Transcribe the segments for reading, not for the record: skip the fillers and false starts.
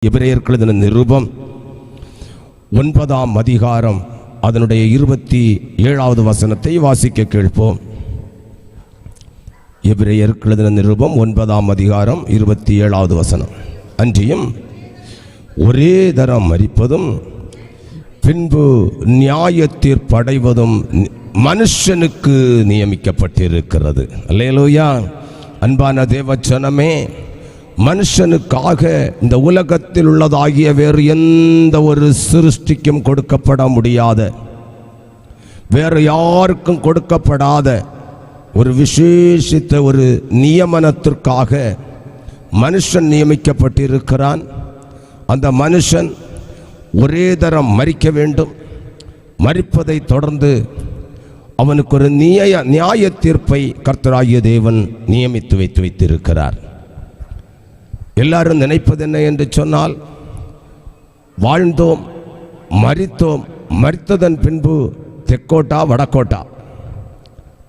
எபிரேயருக்கு எழுதின நிருபம் 9ஆம் அதிகாரம் அதனுடைய 27வது வசனத்தை வாசிக்க கேட்போம். எபிரேயருக்கு எழுதின நிருபம் 9ஆம் அதிகாரம் 27வது வசனம். அன்றியும் ஒரே தரம் மரிப்பதும் பின்பு நியாயத்தீர்ப்படைவதும் மனுஷனுக்கு நியமிக்கப்பட்டிருக்கிறது. அல்லேலூயா. அன்பான தேவஜனமே, மனுஷனுக்காக இந்த உலகத்தில் உள்ளதாகிய வேறு எந்த ஒரு சிருஷ்டிக்கும் கொடுக்கப்பட முடியாத, வேறு யாருக்கும் கொடுக்கப்படாத ஒரு விசேஷித்த ஒரு நியமனத்திற்காக மனுஷன் நியமிக்கப்பட்டிருக்கிறான். அந்த மனுஷன் ஒரே தரம் மரிக்க வேண்டும். மரிப்பதை தொடர்ந்து அவனுக்கு ஒரு நியாய தீர்ப்பை கர்த்தராகிய தேவன் நியமித்து வைத்திருக்கிறார். எல்லாரும் நினைப்பது என்ன என்று சொன்னால், வாழ்ந்தோம், மரித்தோம், மரித்ததன் பின்பு தெற்கோட்டா வடக்கோட்டா.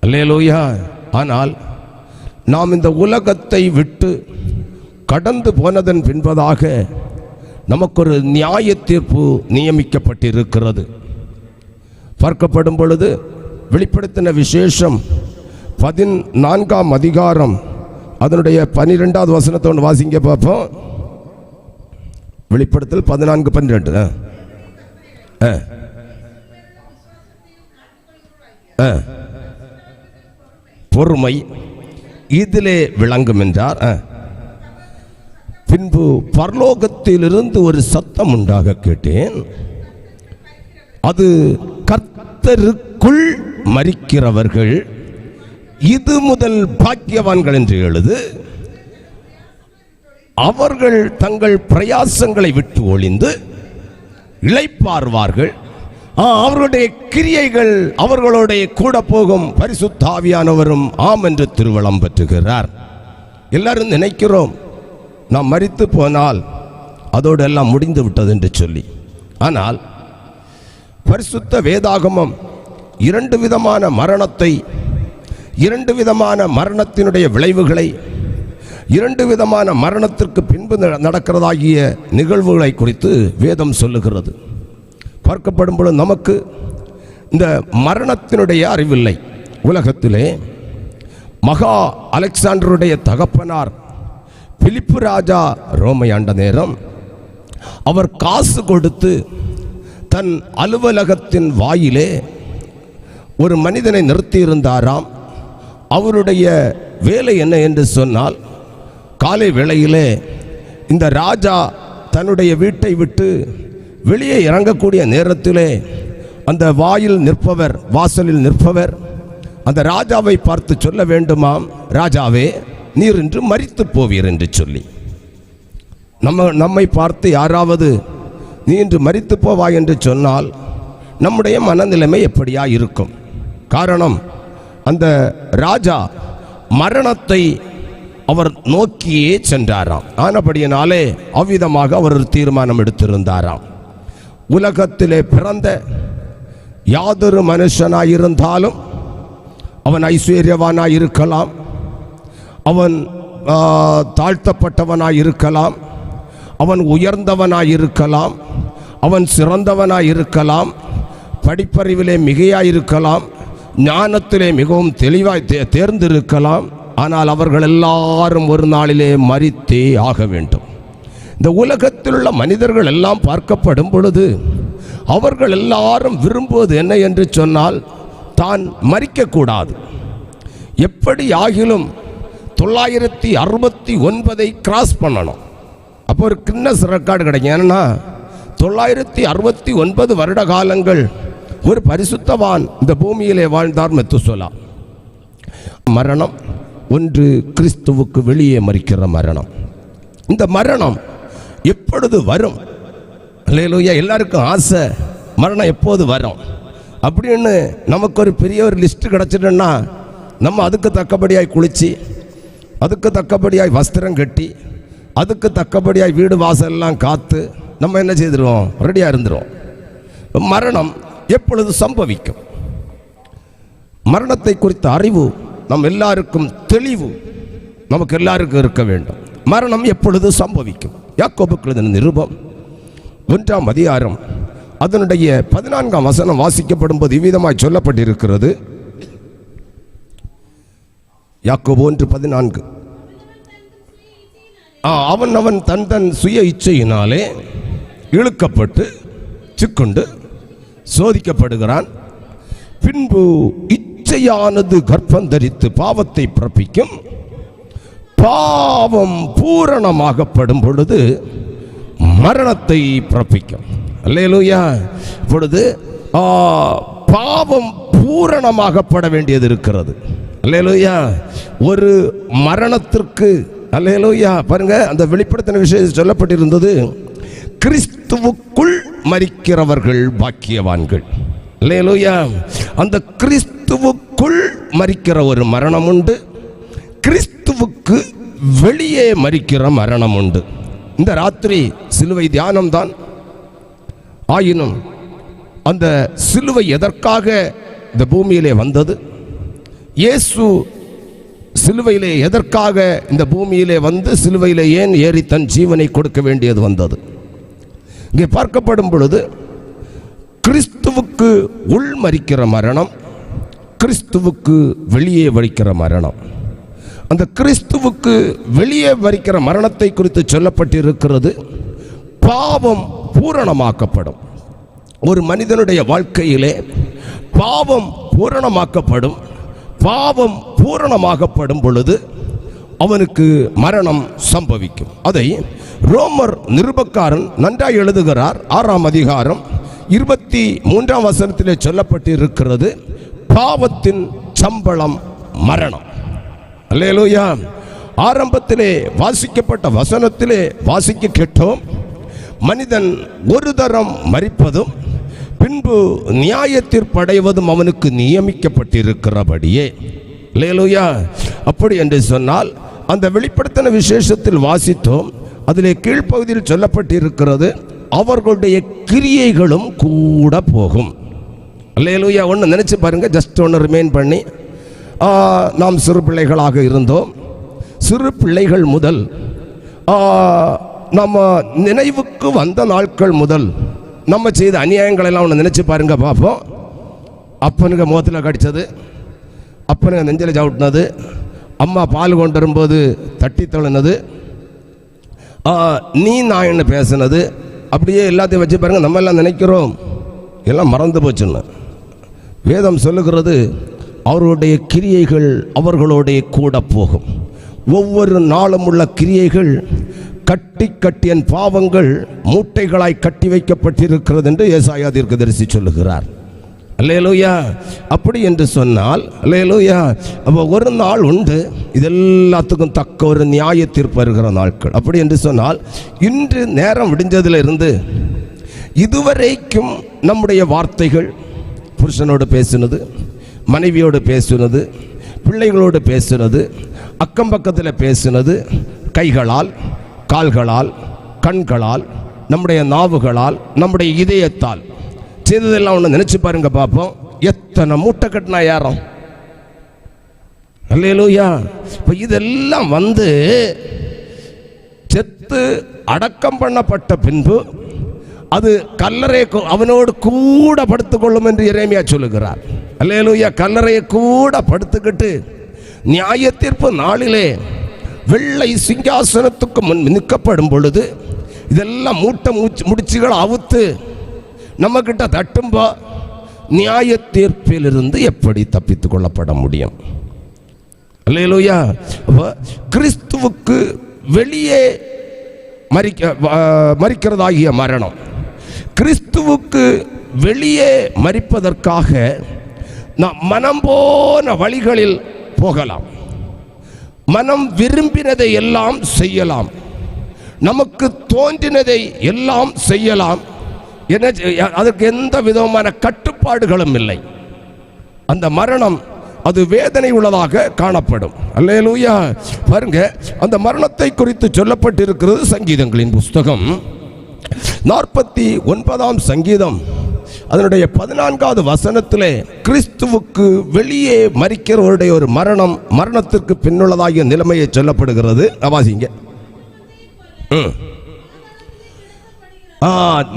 அல்லேலூயா. ஆனால் நாம் இந்த உலகத்தை விட்டு கடந்து போனதன் பின்பதாக நமக்கு ஒரு நியாய தீர்ப்பு நியமிக்கப்பட்டிருக்கிறது. பார்க்கப்படும் பொழுது வெளிப்படுத்தின விசேஷம் 14ஆம் அதிகாரம் அதனுடைய 12வது வசனத்தை ஒன்று வாசிங்க பார்ப்போம். வெளிப்படுத்தல் 14:12. பொறுமை இதிலே விளங்கும் என்றார். பின்பு பரலோகத்திலிருந்து ஒரு சத்தம் உண்டாக கேட்டேன். அது கர்த்தருக்குள் மரிக்கிறவர்கள் இது முதல் பாக்கியவான்கள் என்று எழுது. அவர்கள் தங்கள் பிரயாசங்களை விட்டு ஒளிந்து இளைப்பாறுவார்கள். அவர்களுடைய கிரியைகள் அவர்களுடைய கூட போகும். பரிசுத்த ஆவியானவரும் ஆம் என்று திருவளம் பெற்றுகிறார். எல்லாரும் நினைக்கிறோம் நாம் மரித்து போனால் அதோடு எல்லாம் முடிந்து விட்டது என்று சொல்லி. ஆனால் பரிசுத்த வேதாகமம் இரண்டு விதமான மரணத்தை, இரண்டு விதமான மரணத்தினுடைய விளைவுகளை, இரண்டு விதமான மரணத்திற்கு பின்பு நடக்கிறதாகிய நிகழ்வுகளை குறித்து வேதம் சொல்லுகிறது. பார்க்கப்படும் பொழுது நமக்கு இந்த மரணத்தினுடைய அறிவில்லை. உலகத்திலே மகா அலெக்சாண்டருடைய தகப்பனார் பிலிப்பு ராஜா ரோமை ஆண்ட நேரம் அவர் காசு கொடுத்து தன் அலுவலகத்தின் வாயிலே ஒரு மனிதனை நிறுத்தியிருந்தாராம். அவருடைய வேலை என்ன என்று சொன்னால், காலை வேளையிலே இந்த ராஜா தன்னுடைய வீட்டை விட்டு வெளியே இறங்கக்கூடிய நேரத்திலே அந்த வாசலில் நிற்பவர் அந்த ராஜாவை பார்த்து சொல்ல வேண்டுமாம், ராஜாவே நீர் இன்று மரித்து போவீர் என்று சொல்லி. நம்மை பார்த்து யாராவது நீ இன்று மரித்து போவாய் என்று சொன்னால் நம்முடைய மனநிலைமை எப்படியா இருக்கும்? காரணம், அந்த ராஜா மரணத்தை அவர் நோக்கியே சென்றாராம். ஆனபடியினாலே அவ்விதமாக அவர் ஒரு தீர்மானம் எடுத்திருந்தாராம். உலகத்திலே பிறந்த யாதொரு மனுஷனாயிருந்தாலும் அவன் ஐஸ்வர்யவானாய் இருக்கலாம், அவன் தாழ்த்தப்பட்டவனாய் இருக்கலாம், அவன் உயர்ந்தவனாய் இருக்கலாம், அவன் சிறந்தவனாய் இருக்கலாம், படிப்பறிவிலே மிகையாயிருக்கலாம், ஞானத்திலே மிகவும் தெளிவாய் தேர்ந்திருக்கலாம். ஆனால் அவர்கள் எல்லாரும் ஒரு நாளிலே மரித்தே ஆக வேண்டும். இந்த உலகத்தில் உள்ள மனிதர்கள் எல்லாம் பார்க்கப்படும் பொழுது அவர்கள் எல்லாரும் விரும்புவது என்ன என்று சொன்னால், தான் மரிக்கக்கூடாது. எப்படி ஆகிலும் 969 கிராஸ் பண்ணணும். அப்போ ஒரு கின்னஸ் ரெக்கார்டு கிடைக்கும். ஏன்னா 969 வருட காலங்கள் ஒரு பரிசுத்தவான் இந்த பூமியிலே வாழ்ந்தார் மெத்துசலா. மரணம் ஒன்று கிறிஸ்துவுக்கு வெளியே மரிக்கிற மரணம். இந்த மரணம் எப்பொழுது வரும்? அல்லேலூயா. எல்லாருக்கும் ஆசை, மரணம் எப்போது வரும் அப்படின்னு. நமக்கு ஒரு பெரிய ஒரு லிஸ்ட் கிடச்சிட்டோன்னா நம்ம அதுக்கு தக்கபடியாய் குளிச்சு, அதுக்கு தக்கபடியாய் வஸ்திரம் கட்டி, அதுக்கு தக்கபடியாய் வீடு வாசல்லாம் காத்து நம்ம என்ன செய்திருவோம்? ரெடியாக இருந்துரும். மரணம் எப்பொழுது சம்பவிக்கும்? மரணத்தை குறித்த அறிவு நம் எல்லாருக்கும் தெளிவு நமக்கு எல்லாருக்கும் இருக்க வேண்டும். மரணம் எப்பொழுது சம்பவிக்கும்? யாக்கோபுக்கு எழுதின நிருபம் 1ஆம் அதிகாரம் அதனுடைய 14ஆம் வசனம் வாசிக்கப்படும் போது இவ்விதமாய் சொல்லப்பட்டிருக்கிறது. யாக்கோபு 1:14. அவன் தன் சுய இச்சையினாலே இழுக்கப்பட்டு சிக்குண்டு சோதிக்கப்படுகிறான். பின்பு இச்சையானது கர்ப்பம் தரித்து பாவத்தை பிறப்பிக்கும். பாவம் பூரணமாகப்படும் பொழுது மரணத்தை பிறப்பிக்கும். அல்லேலூயா. இப்பொழுது பாவம் பூரணமாகப்பட வேண்டியது இருக்கிறது. அல்லேலூயா. ஒரு மரணத்திற்கு அல்லேலூயா பாருங்க, அந்த வெளிப்படுத்தின விஷயம் சொல்லப்பட்டிருந்தது, கிறிஸ்துவுக்குள் மரிக்கிறவர்கள் பாக்கியவான்கள். அல்லேலூயா. அந்த கிறிஸ்துவுக்குள் மரிக்கிற ஒரு மரணம் உண்டு, கிறிஸ்துவுக்கு வெளியே மரிக்கிற மரணம் உண்டு. இந்த ராத்திரி சிலுவை தியானம்தான். ஆயினும் அந்த சிலுவை எதற்காக இந்த பூமியிலே வந்தது, இயேசு சிலுவையிலே எதற்காக இந்த பூமியிலே வந்து சிலுவையிலே ஏன் ஏறி தன் ஜீவனை கொடுக்க வேண்டியது வந்தது, இங்கே பார்க்கப்படும் பொழுது கிறிஸ்துவுக்கு உள் மரிக்கிற மரணம், கிறிஸ்துவுக்கு வெளியே மரிக்கிற மரணம். அந்த கிறிஸ்துவுக்கு வெளியே மரிக்கிற மரணத்தை குறித்து சொல்லப்பட்டிருக்கிறது, பாவம் பூரணமாக்கப்படும். ஒரு மனிதனுடைய வாழ்க்கையிலே பாவம் பூரணமாக்கப்படும். பாவம் பூரணமாக்கப்படும் பொழுது அவனுக்கு மரணம் சம்பவிக்கும். அதை ரோமர் நிருபக்காரன் நன்றாய் எழுதுகிறார். 6ஆம் அதிகாரம் 23ஆம் வசனத்திலே சொல்லப்பட்டிருக்கிறது, பாவத்தின் சம்பளம் மரணம். அல்லேலூயா. ஆரம்பத்திலே வாசிக்கப்பட்ட வசனத்திலே வாசிக்க கேட்டோம், மனிதன் ஒரு தரம் மரிப்பதும் பின்பு நியாயத்தீர்ப்படைவதும் அவனுக்கு நியமிக்கப்பட்டிருக்கிறபடியே. அல்லேலூயா. அப்படி என்று சொன்னால் அந்த வெளிப்படுத்தின விசேஷத்தில் வாசித்தோம், அதிலே கீழ்ப்பகுதியில் சொல்லப்பட்டிருக்கிறது, அவர்களுடைய கிரியைகளும் கூட போகும். அல்லேலூயா. ஒன்று நினைச்சு பாருங்க, ஜஸ்ட் ஒன்று ரிமைன் பண்ணி, நாம் சிறு பிள்ளைகளாக இருந்தோம். சிறு பிள்ளைகள் முதல் நம்ம நினைவுக்கு வந்த நாட்கள் முதல் நம்ம செய்த அநியாயங்கள் எல்லாம் ஒன்று நினைச்சு பாருங்க பார்ப்போம். அப்பனுக்கு முகத்தில் கடிச்சது, அப்பனுக்கு நெஞ்சில் சவுட்டினது, அம்மா பால் கொண்டு வரும்போது தட்டி தள்ளினது, நீ நான் பேசினது, அப்படியே எல்லாத்தையும் வச்சு பாருங்க. நம்ம எல்லாம் நினைக்கிறோம் எல்லாம் மறந்து போச்சுன்னு. வேதம் சொல்லுகிறது, அவர்களுடைய கிரியைகள் அவர்களுடைய கூட போகும். ஒவ்வொரு நாளும் உள்ள கிரியைகள் கட்டி கட்டியன் பாவங்கள் மூட்டைகளாய் கட்டி வைக்கப்பட்டிருக்கிறது என்று ஏசாயா தீர்க்கதரிசி சொல்லுகிறார். அல்லேலூயா. அப்படி என்று சொன்னால் அல்லேலூயா, அப்போ ஒரு நாள் உண்டு, இதெல்லாத்துக்கும் தக்க ஒரு நியாய தீர்ப்பு வருகிற நாட்கள். அப்படி என்று சொன்னால் இன்று நேரம் விடிஞ்சதிலிருந்து இதுவரைக்கும் நம்முடைய வார்த்தைகள், புருஷனோடு பேசினது, மனைவியோடு பேசினது, பிள்ளைகளோடு பேசினது, அக்கம் பக்கத்தில் பேசினது, கைகளால், கால்களால், கண்களால், நம்முடைய நாவுகளால், நம்முடைய இதயத்தால் செய்ததெல்லாம் ஒன்று நினைச்சு பாருங்க பார்ப்போம். எத்தனை மூட்டை கட்டினா யாரும். அல்லேலூயா. இப்போ இதெல்லாம் வந்து செத்து அடக்கம் பண்ணப்பட்ட பின்பு அது கல்லறை அவனோடு கூட படுத்துக்கொள்ளும் என்று எரேமியா சொல்லுகிறார். அல்லேலூயா. கல்லறையை கூட படுத்துக்கிட்டு நியாய தீர்ப்பு நாளிலே வெள்ளை சிங்காசனத்துக்கு முன் நிற்கப்படும் பொழுது இதெல்லாம் மூட்டை முடிச்சுகள் அவுத்து நம்ம கிட்ட தட்டும்போ நியாய தீர்ப்பிலிருந்து எப்படி தப்பித்துக் கொள்ளப்பட முடியும்? அல்லேலூயா. கிறிஸ்துவுக்கு வெளியே மரிக்கிறதாகிய மரணம், கிறிஸ்துவுக்கு வெளியே மரிப்பதற்காக நாம் மனம் போன வழிகளில் போகலாம், மனம் விரும்பினதை எல்லாம் செய்யலாம், நமக்கு தோன்றினதை எல்லாம் செய்யலாம். அதற்கு எந்த விதமான கட்டுப்பாடுகளும் இல்லை. அந்த மரணம் அது வேதனை உள்ளதாக காணப்படும். அல்லேலூயா. பாருங்க, அந்த மரணத்தை குறித்து சொல்லப்பட்டிருக்கிறது சங்கீதங்களின் புஸ்தகம் 49ஆம் சங்கீதம் அதனுடைய 14வது வசனத்திலே கிறிஸ்துவுக்கு வெளியே மரிக்கிறவருடைய ஒரு மரணம், மரணத்திற்கு பின்னுள்ளதாகிய நிலைமையை சொல்லப்படுகிறது. வாசிங்க.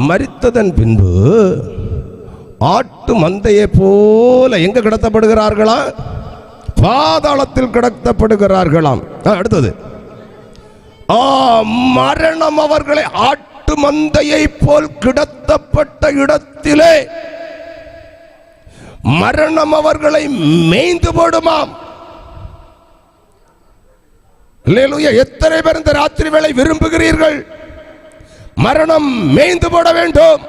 மரித்ததன் பின்பு ஆட்டு மந்தையை போல எங்க கிடத்தப்படுகிறார்களா? பாதாளத்தில் கிடத்தப்படுகிறார்களாம். அடுத்தது மரணம் அவர்களை ஆட்டு மந்தையை போல் கிடத்தப்பட்ட இடத்திலே மரணம் அவர்களை மேய்ந்து போடுமாம். அல்லேலூயா. எத்தனை பேர் இந்த ராத்திரி வேளை விரும்புகிறீர்கள் மரணம் மேய்ந்து போட வேண்டும்,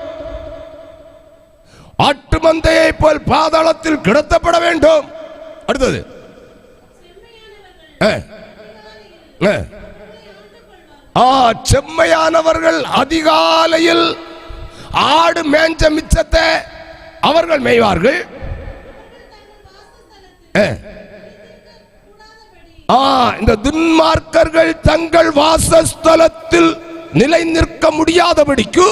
ஆட்டு மந்தையை போல் பாதாளத்தில் கிடத்தப்பட வேண்டும்? அடுத்தது செம்மையானவர்கள் அதிகாலையில் ஆடு மேஞ்ச மிச்சத்தை அவர்கள் மேய்வார்கள். இந்த துன்மார்க்கர்கள் தங்கள் வாசஸ்தலத்தில் நிலை நிற்க முடியாதபடிக்கு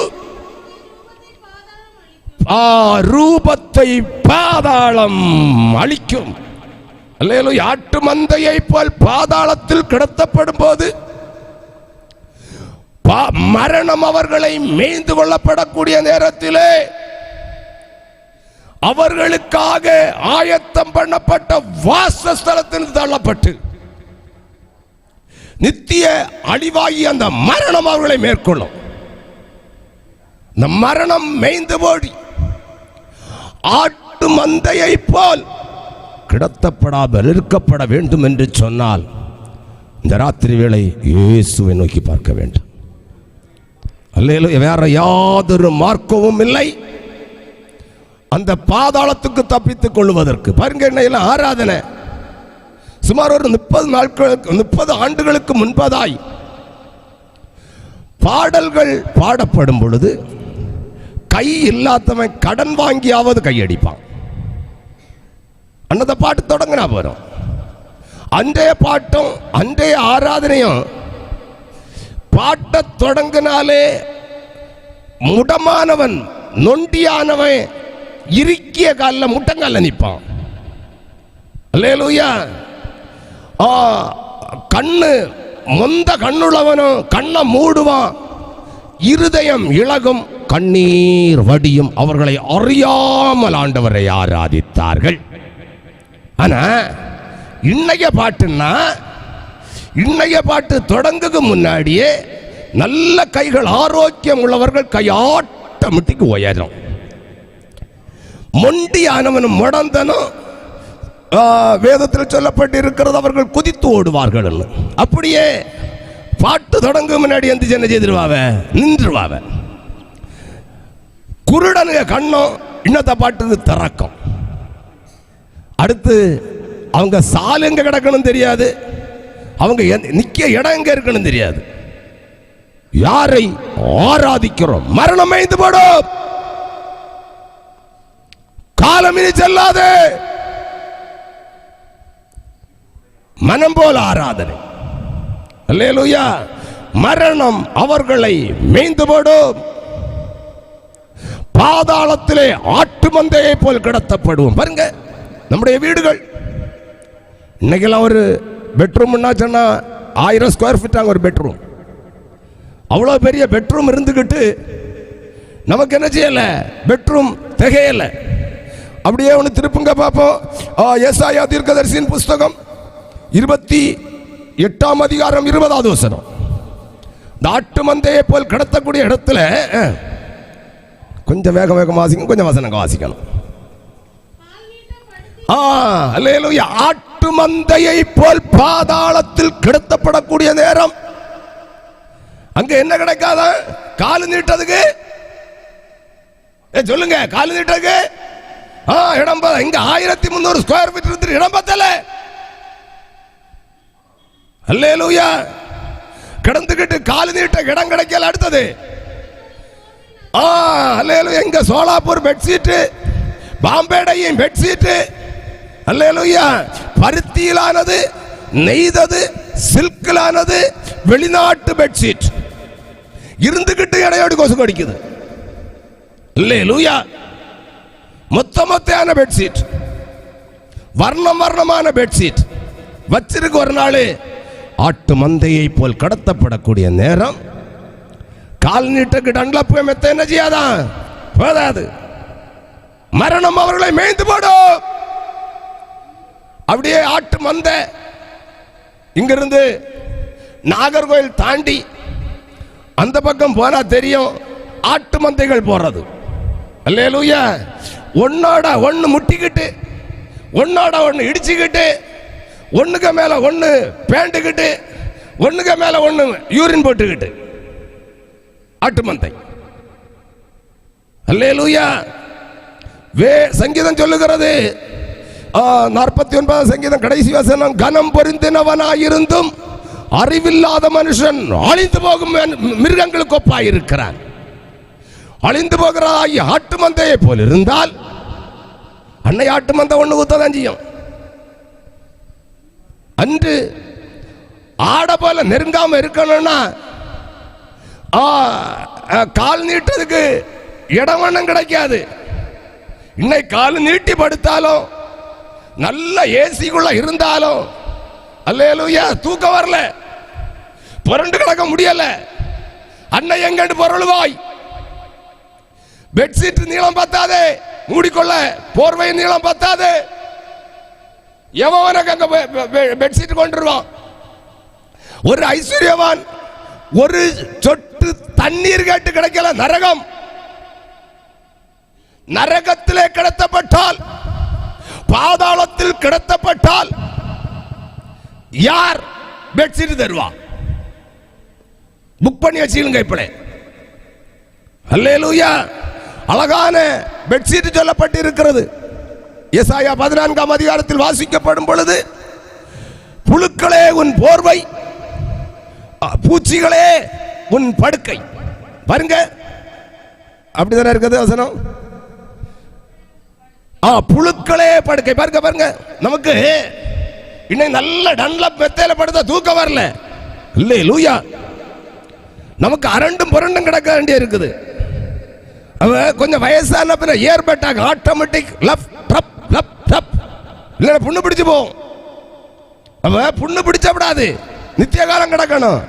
ரூபத்தை பாதாளம் அழிக்கும். அல்லேலூயா. ஆட்டு மந்தையை போல் பாதாளத்தில் கிடத்தப்படும் போது மரணம் அவர்களை மேய்ந்து கொள்ளப்படக்கூடிய நேரத்திலே அவர்களுக்காக ஆயத்தம் பண்ணப்பட்ட வாசஸ்தலத்தில் தள்ளப்பட்டு நித்திய அழிவாகி அந்த மரணம் அவர்களை மேற்கொள்ளும். இந்த மரணம் மேய்ந்து போடி ஆட்டு மந்தையை போல் கிடத்தப்படாமல் இருக்கப்பட வேண்டும் என்று சொன்னால் இந்த ராத்திரி வேளை இயேசுவை நோக்கி பார்க்க வேண்டும். அல்லேலூயா. வேற யாதொரு மார்க்கமும் இல்லை அந்த பாதாளத்துக்கு தப்பித்துக் கொள்வதற்கு. பாருங்க, என்ன ஆராதனை சுமார் ஒரு 30 ஆண்டுகளுக்கு முன்பதாய் பாடல்கள் பாடப்படும் பொழுது கை இல்லாதவன் கடன் வாங்கியாவது கையடிப்பான். அந்த பாட்டு தொடங்கினா போறோம். அன்றைய பாட்டும் அன்றைய ஆராதனையும் பாட்ட தொடங்கினாலே முடமானவன் நொண்டியானவன் இறுக்கிய காலில் முட்டங்கால நிற்பான். அல்லேலூயா. கண்ணு மொந்த கண்ணுள்ளவனும் கண்ணை மூடுவான், இருதயம் இளகும், கண்ணீர் வடியும். அவர்களை அறியாமல் ஆண்டவரை ஆராதித்தார்கள். ஆனா இன்னைய பாட்டுன்னா இன்னைய பாட்டு தொடங்குக்கு முன்னாடியே நல்ல கைகள் ஆரோக்கியம் உள்ளவர்கள் கை ஆட்டோமேட்டிக் உயரும். மொண்டியானவனும் முடந்தனும் வேதத்தில் சொல்லப்பட்டு இருக்கிறது அவர்கள் குதித்து ஓடுவார்கள். அப்படியே பாட்டு தொடங்கும் முன்னாடி எந்த என்ன செய்திருவாவ, நின்றுவாவ. குருடனுங்க கண்ணும் இன்னத்த பாட்டு திறக்கும். அடுத்து அவங்க சால் எங்க கிடக்கணும் தெரியாது, அவங்க நிக்க இடம் எங்க இருக்கணும் தெரியாது. யாரை ஆராதிக்கிறோம்? மரணம் மேய்ந்து போடும், காலம் இனி செல்லாது, மனம் போல ஆராதனை. அல்லேலூயா. மரணம் அவர்களை மேய்ந்து போடும், பாதாளத்திலே ஆட்டு மந்தையை போல் கிடத்தப்படுவோம். பாருங்க, நம்முடைய வீடுகள் இன்னைக்கெல்லாம் ஒரு பெட்ரூம்னா சொன்னா 1000 ஸ்கொயர் ஃபீட் ஒரு பெட்ரூம். அவ்வளோ பெரிய பெட்ரூம் இருந்துக்கிட்டு நமக்கு என்ன செய்யல, பெட்ரூம் திகையல. அப்படியே ஒன்று திருப்புங்க பார்ப்போம். ஏசாயா தீர்க்கதரிசியின் புஸ்தகம் 28ஆம் அதிகாரம் 20வது வசனம். இந்த ஆட்டு மந்தையை போல் கிடத்தக்கூடிய இடத்துல கொஞ்சம் வேக வேகம் வாசிக்கணும், கொஞ்சம் வசனங்க வாசிக்கணும். அல்லேலூயா. ஆட்டு மந்தையை போல் பாதாளத்தில் கிடத்தப்படக்கூடிய நேரம் அங்க என்ன கிடைக்காத? காலு நீட்டதுக்கு சொல்லுங்க, காலு நீட்டதுக்கு இடம் இங்க 1300 ஸ்கொயர் ஃபீட் இருந்து இடம் பத்தல. அல்லேலூயா. கிடந்துகிட்டு காலு நீட்ட இடம் கிடைக்கல. அடுத்தது அல்லேலூயா. இங்க சோலாப்பூர் பெட்ஷீட், பாம்பேடையும் பெட்ஷீட். அல்லேலூயா. பருத்தியிலானது, நெய்தது, சில்கிலானது, வெளிநாட்டு பெட்ஷீட் இருந்துகிட்டு இடையோடு கொசு கடிக்குது. அல்லேலூயா. மொத்தமான பெட்ஷீட், வர்ணமான பெட்ஷீட் வச்சிருக்கு. ஒரு நாள் ஆட்டு மந்தையை போல் கடத்தப்படக்கூடிய நேரம் கால் நீட்டுக்கு டன்லப் மெத்த என்ன செய்யாதான் போதாது. மரணம் அவர்களை மேய்ந்து போடும். அப்படியே ஆட்டு மந்த இங்கிருந்து நாகர்கோயில் தாண்டி அந்த பக்கம் போனா தெரியும் ஆட்டு மந்தைகள் போறது. அல்லேலூயா. ஒன்னோட ஒன்னு முட்டிக்கிட்டு, ஒன்னோட ஒன்னு இடிச்சுக்கிட்டு, ஒண்ணுக்கு மேல ஒண்ணு பேண்டுக்கிட்டு, ஒண்ணுக்கு மேல ஒண்ணு யூரின் போட்டுக்கிட்டு ஆட்டு மந்தை. அல்லேலூயா. சங்கீதம் சொல்லுகிறது 49 சங்கீதம் கடைசி வசனம், கனம் பொருந்தினவனாயிருந்தும் அறிவில்லாத மனுஷன் அழிந்து போகும் மிருகங்களுக்கு ஒப்பாயிருக்கிறான். அழிந்து போகிற ஆட்டு மந்தையை போல் இருந்தால் அன்னை ஆட்டு மந்தை ஒண்ணு ஊத்ததான் செய்யும். அன்று ஆட போல நெருங்காம இருக்கணும்னா கால் நீட்டதுக்கு இடம் ஒண்ணும் கிடைக்காது. இன்னைக்கு கால் நீட்டி படுத்தாலும் நல்ல ஏசிக்குள்ள இருந்தாலும் அல்லேலூயா தூக்கம் வரல, புரண்டு கிடக்க முடியல. அன்னை எங்கன்னு பொருள்வாய். பெட்ஷீட் நீளம் பத்தாது, மூடிக்கொள்ள போர்வை நீளம் பத்தாது. எவனுக்கு அங்க பெட்ஷீட் கொண்டுருவான். ஒரு ஐஸ்வர்யவான் ஒரு சொட்டு தண்ணீர் கேட்டு கிடைக்கல. நரகம், நரகத்திலே கிடத்தப்பட்டால், பாதாளத்தில் கிடத்தப்பட்டால் யார் பெட்ஷீட் தருவா? புக் பண்ணி வச்சுங்க இப்படி. அல்லேலூயா. அழகான பெட்ஷீட் சொல்லப்பட்டு இருக்கிறது. ஏசாயா 14ஆம் அதிகாரத்தில் வாசிக்கப்படும் பொழுது, புழுக்களே உன் போர்வை, பூச்சிகளே உன் படுக்கை. பாருங்க, அப்படிதானே இருக்குது வசனம். புழுக்களே படுக்கை. பாருங்க பாருங்க, நமக்கு இன்னும் நல்ல டன்லப் மெத்தையில படுத்தா தூக்கம் வரல. அல்லேலூயா. நமக்கு அரண்டும் புரண்டும் கிடக்க வேண்டிய இருக்குது. கொஞ்சம் வயசான பிற ஏர்பட்டாக automatic lub dub lub dub இல்ல புண்ணு பிடிச்சு போகும். புண்ணு பிடிச்சப்படாது, நித்திய காலம் கிடக்கணும்.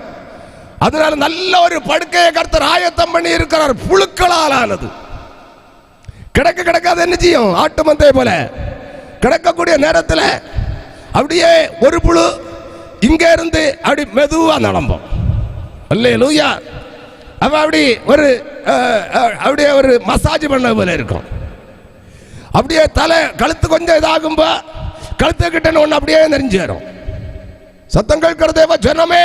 அதனால நல்ல ஒரு படுக்கையை கர்த்தர் ஆயத்தம் பண்ணி இருக்கிறார். புழுக்களால் ஆனது. கிடக்க கிடக்காது என்ன செய்யும்? ஆட்டு மந்தை போல கிடக்கக்கூடிய நேரத்தில் அப்படியே ஒரு புழு இங்க இருந்து அப்படி மெதுவா நடப்போம். அல்லேலூயா. அவ அப்படி ஒரு அப்படியே ஒரு மசாஜ் பண்ண போல இருக்கும். அப்படியே தலை கழுத்து கொஞ்சம் இதாகும்போ கழுத்து கிட்ட ஒன்று அப்படியே நெறிஞ்சு வரும். சத்தம் கேட்கிறதேவ ஜனமே,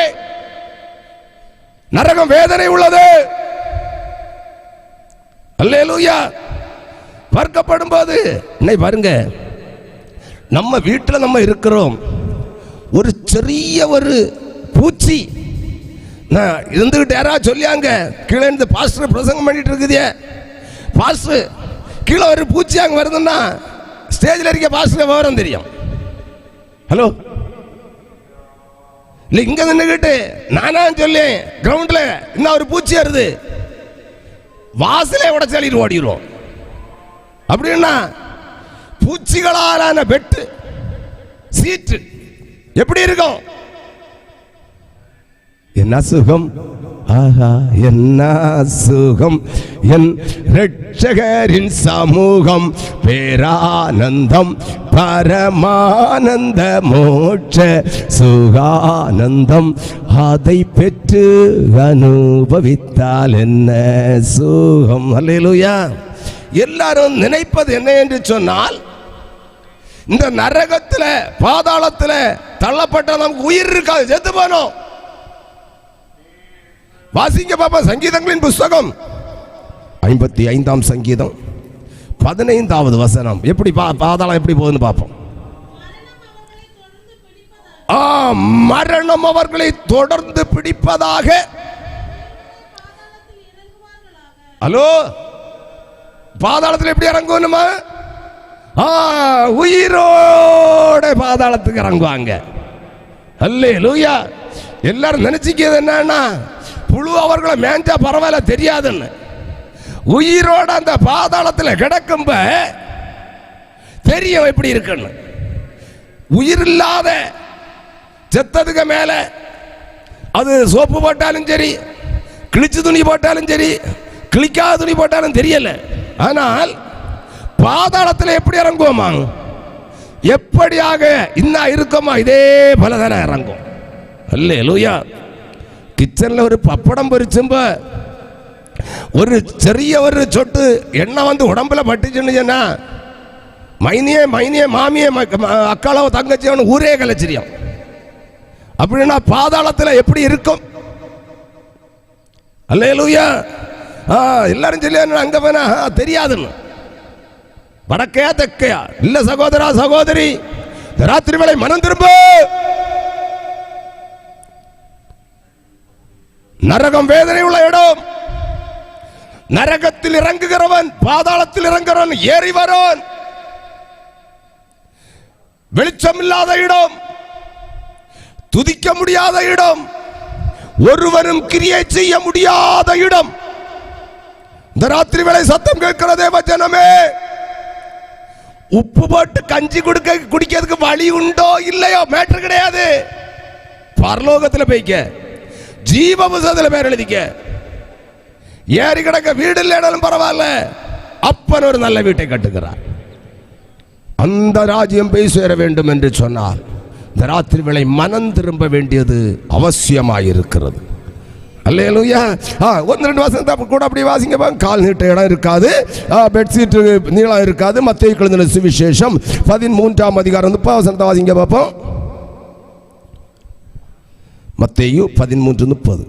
நரகம் வேதனை உள்ளது. அல்லேலூயா. பார்க்கப்படும் போது இன்னைக்கு பாருங்க, நம்ம வீட்டில் நம்ம இருக்கிறோம். ஒரு சிறிய ஒரு பூச்சி இருந்துகிட்டு யாராவது சொல்லியாங்க, கீழே இருந்து பாஸ்டர் பிரசங்கம் பண்ணிட்டு இருக்குதே, பாஸ்டர் கீழே ஒரு பூச்சி அங்கே வருதுன்னா ஸ்டேஜில் இருக்க பாஸ்டர் விவரம் தெரியும். ஹலோ, இல்லை இங்கே நின்றுக்கிட்டு நானா சொல்லி கிரவுண்டில் இன்னும் ஒரு பூச்சி வருது, வாசலே உடச்சி அள்ளிட்டு ஓடிடுவோம். அப்படின்னா பூச்சிகளாலான பெட்டு சீட்டு எப்படி இருக்கும்? என்ன சுகம், ஆஹா என்ன சுகம், என் இரட்சகரின் சமூகம், பேரானந்தம், பரமானந்த மோட்ச சுகானந்தம், அதை பெற்று அனுபவித்தால் என்ன சுகம். அல்லேலூயா. எல்லாரும் நினைப்பது என்ன என்று சொன்னால், இந்த நரகத்தில் பாதாளத்தில் தள்ளப்பட்ட நமக்கு உயிர் இருக்காது, செத்து போனோம். வாசிங்க பாப்பா சங்கீதங்களின் புஸ்தகம் 55ஆம் சங்கீதம் 15வது வசனம். எப்படி பாதாளம் எப்படி போகுதுன்னு பார்ப்போம். மரணம் அவர்களை தொடர்ந்து பிடிப்பதாக. ஹலோ, பாதாளத்தில் எப்படி இறங்குவோமா? உயிரோட பாதாளத்துக்கு இறங்குவாங்க. அல்லேலூயா. எல்லாரும் நினைச்சிக்கிறது என்னன்னா, புழு அவர்களை மேஞ்சா பரவாயில்ல தெரியாதுன்னு. உயிரோட அந்த பாதாளத்தில் கிடக்கும் தெரியும் எப்படி இருக்குன்னு. உயிர் இல்லாத செத்ததுக்கு மேல அது சோப்பு போட்டாலும் சரி, கிழிச்சு துணி போட்டாலும் சரி, கிழிக்காத துணி போட்டாலும் தெரியல. ஆனால் பாதாளத்தில் எப்படி இறங்குவோமா? எப்படியாக இன்னும் இருக்கோமா இதே போல தானே இறங்கும். அல்லேலூயா. கிச்சன்ல ஒரு பப்படம் பொரிச்சும்ப ஒரு சிறிய ஒரு சொட்டு எண்ணெய் வந்து உடம்புல பட்டுச்சுன்னு சொன்னா மைனியே மைனியே மாமியே அக்காளோ தங்கச்சியோன்னு ஊரே கலைச்சிரியம். அப்படின்னா பாதாளத்தில் எப்படி இருக்கும்? அல்லேலூயா. எல்லாரும் சொல்லி அங்க போனா தெரியாதுன்னு வடக்கையா தெக்கையா இல்ல சகோதரா சகோதரி, ராத்திரி வேளை மனம் திரும்ப. நரகம் வேதனை உள்ள இடம். நரகத்தில் இறங்குகிறவன் பாதாளத்தில் இறங்குகிறவன் ஏறி வரோன். வெளிச்சம் இல்லாத இடம், துதிக்க முடியாத இடம், ஒருவரும் கிரியை செய்ய முடியாத இடம். இந்த ராத்திரி வேளை சத்தம் கேட்கிற தேவ ஜனமே, உப்பு போட்டு கஞ்சி குடிக்கிறதுக்கு வழி உண்டோ இல்லையோ மேட்டர் கிடையாது. பரலோகத்தில் போய்க்க, ஜீவ புத்தகத்தில் பேர் எழுதிக்க. ஏறி கிடக்க வீடு இல்லைனாலும் பரவாயில்ல, அப்பன் ஒரு நல்ல வீட்டை கட்டுகிறார். அந்த ராஜ்யம் போய் சேர வேண்டும் என்று சொன்னால் இந்த ராத்திரி வேளை மனம் திரும்ப வேண்டியது அவசியமாயிருக்கிறது. அல்லேலூயா. ஒன்று ரெண்டு வசனத்தை கூட அப்படி வாசிங்க. கால் நீட்ட இடம் இருக்காது, பெட்ஷீட் நீளம் இருக்காது. மத்தேயு எழுதின சுவிசேஷம் 13ஆம் அதிகாரம் 30 வசனத்தை வாசிங்க பார்ப்போம். மத்தேயு 13:30.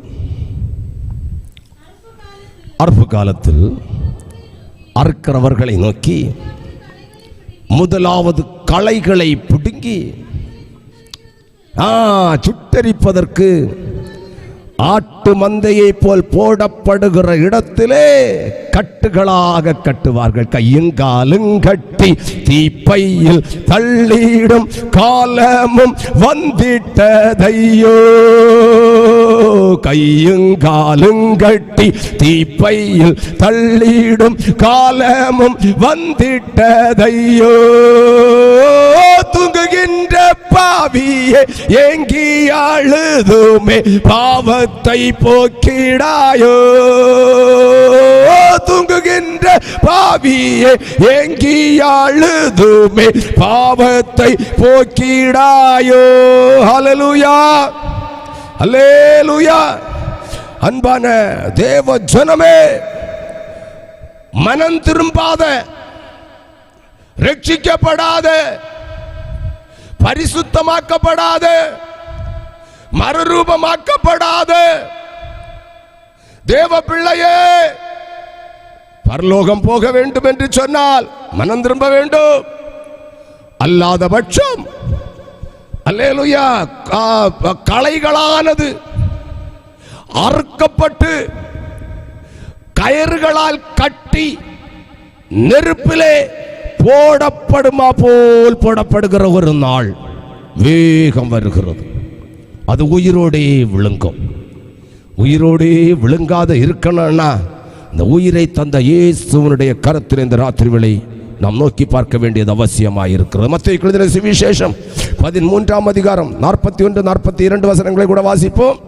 அறுப்பு காலத்தில் அறுக்கிறவர்களை நோக்கி முதலாவது களைகளை பிடுங்கி சுட்டரிப்பதற்கு ஆட்டு மந்தையை போல் போடப்படுகிற இடத்திலே கட்டுகளாக கட்டுவார்கள். கையுங்காலும் கட்டி தீப்பையில் தள்ளிடும் காலமும் வந்திட்டதையோ. கையுங்காலும் கட்டி தீப்பையில் தள்ளிடும் காலமும் வந்திட்டதையோ. தூங்குகின்ற பாவியே ஏங்கி அழுதுமே பாவத்தை போக்கிடாயோ. தூங்குகின்ற பாவியே ஏங்கி அழுதுமே பாவத்தை போக்கிடாயோ. ஹல்லேலூயா, ஹல்லேலூயா. அன்பான தேவ ஜனமே, மனம் திரும்பாத, ரட்சிக்கப்படாத, பரிசுத்தமாக்கப்படாத, மறுரூபமாக்கப்படாத தேவ பிள்ளையே, பரலோகம் போக வேண்டும் என்று சொன்னால் மனம் திரும்ப வேண்டும். அல்லாத பட்சம் அல்லேலூயா களைகளானது அறுக்கப்பட்டு கயிறுகளால் கட்டி நெருப்பிலே போடப்படுமா போல் போடப்படுகிற ஒரு நாள் வேகம் வருகிறது. அது உயிரோடே விழுங்கும். உயிரோடே விழுங்காத இருக்கணும்னா இந்த உயிரை தந்த இயேசுவினுடைய கரத்தில் இந்த ராத்திரி வேளை நாம் நோக்கி பார்க்க வேண்டியது அவசியமாக இருக்கிறது. மத்தேயு எழுதின சுவிசேஷம் 13ஆம் அதிகாரம் 41, 42 வசனங்களை கூட வாசிப்போம்.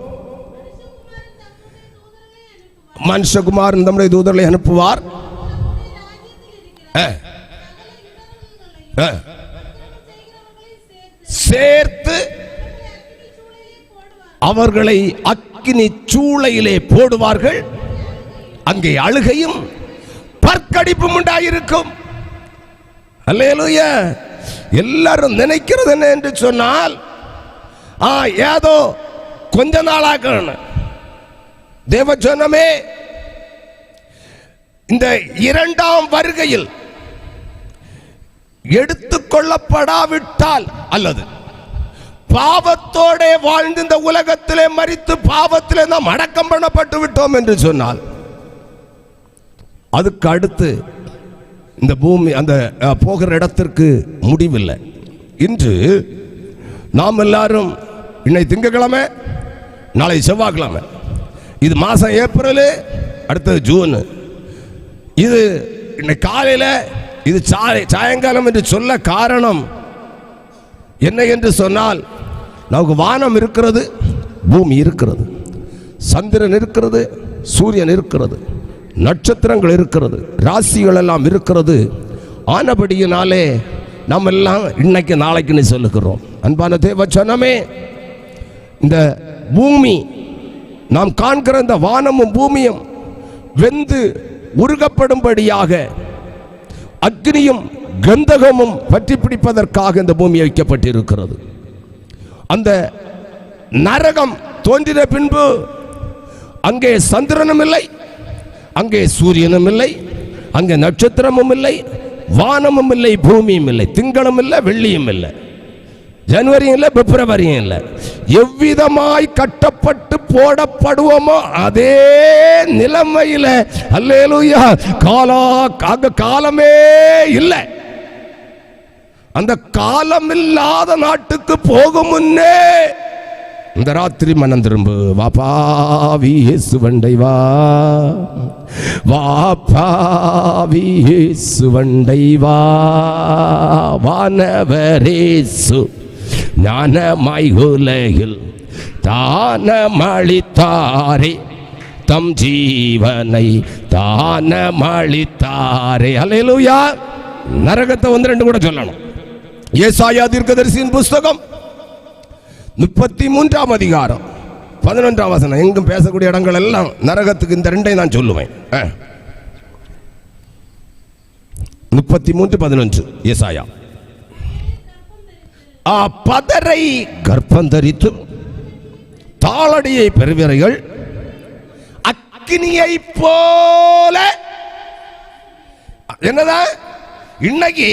மனுஷகுமார் நம்முடைய தூதர்களை அனுப்புவார், சேர்த்து அவர்களை அக்கினி சூளையிலே போடுவார்கள். அங்கே அழுகையும் பற்கடிப்பும் உண்டாயிருக்கும். அல்லேலூயா. எல்லாரும் நினைக்கிறது என்ன என்று சொன்னால், ஏதோ கொஞ்ச நாளாக தேவஜனமே, இந்த இரண்டாம் வருகையில் எடுத்துக்கொள்ளப்படாவிட்டால் அல்லது பாவத்தோட வாழ்ந்து இந்த உலகத்திலே மரித்து பாவத்திலே நாம் அடக்கம் பண்ணப்பட்டு விட்டோம் என்று சொன்னால் அதுக்கு அடுத்து இந்த பூமி அந்த போகிற இடத்திற்கு முடிவில்லை. இன்று நாம் எல்லாரும் இன்னைக்கு திங்கக்கிழமை, நாளை செவ்வாய்க்கிழமை, இது மாதம் ஏப்ரல், அடுத்தது ஜூன், இது இன்னைக்கு காலையில், இது சாயங்காலம் என்று சொல்ல காரணம் என்ன என்று சொன்னால், நமக்கு வானம் இருக்கிறது, பூமி இருக்கிறது, சந்திரன் இருக்கிறது, சூரியன் இருக்கிறது, நட்சத்திரங்கள் இருக்கிறது, ராசிகள் எல்லாம் இருக்கிறது. ஆனபடியினாலே நம்ம எல்லாம் இன்னைக்கு நாளைக்குன்னு சொல்லுகிறோம். அன்பான தேவச்சனமே, இந்த பூமி நாம் காண்கிற இந்த வானமும் பூமியும் வெந்து உருகப்படும்படியாக அக்னியும் கந்தகமும் பற்றி பிடிப்பதற்காக இந்த பூமி வைக்கப்பட்டிருக்கிறது. அந்த நரகம் தோன்றின பின்பு அங்கே சந்திரனும் இல்லை, அங்கே சூரியனும் இல்லை, அங்கே நட்சத்திரமும் இல்லை, வானமும் இல்லை, பூமியும் இல்லை, திங்களும் இல்லை, வெள்ளியும் இல்லை, ஜனவரியும் இல்லை, பிப்ரவரியும் இல்லை. எவ்விதமாய் கட்டப்பட்டு போடப்படுவோமோ அதே நிலைமையில் அல்லேலூயா காலமே இல்லை. அந்த காலமில்லாத நாட்டுக்கு போகும் முன்னே இந்த ராத்திரி மனம் திரும்பு. வாப்பாவி இயேசுவண்டை வா, வாப்பாவி இயேசுவண்டை வா, வானவரேசு ஞானமாய் உலகில் தானமளித்தாரே, தம் ஜீவனை தானமளித்தாரே. அல்லேலூயா. நரகத்தை 2 கூட சொல்லணும். ஏசாயா தீர்க்கதரிசியின் புஸ்தகம் 33ஆம் அதிகாரம் 11ஆம் வசனம். எங்கும் பேசக்கூடிய இடங்கள் எல்லாம் நரகத்துக்கு இந்த 2ஐ நான் சொல்லுவேன். 33:11 ஏசாயா. பதரை கர்ப்பந்தரித்து தாளடியை பெறுவீர்கள், அக்கினியை போல. என்னதான் இன்னைக்கு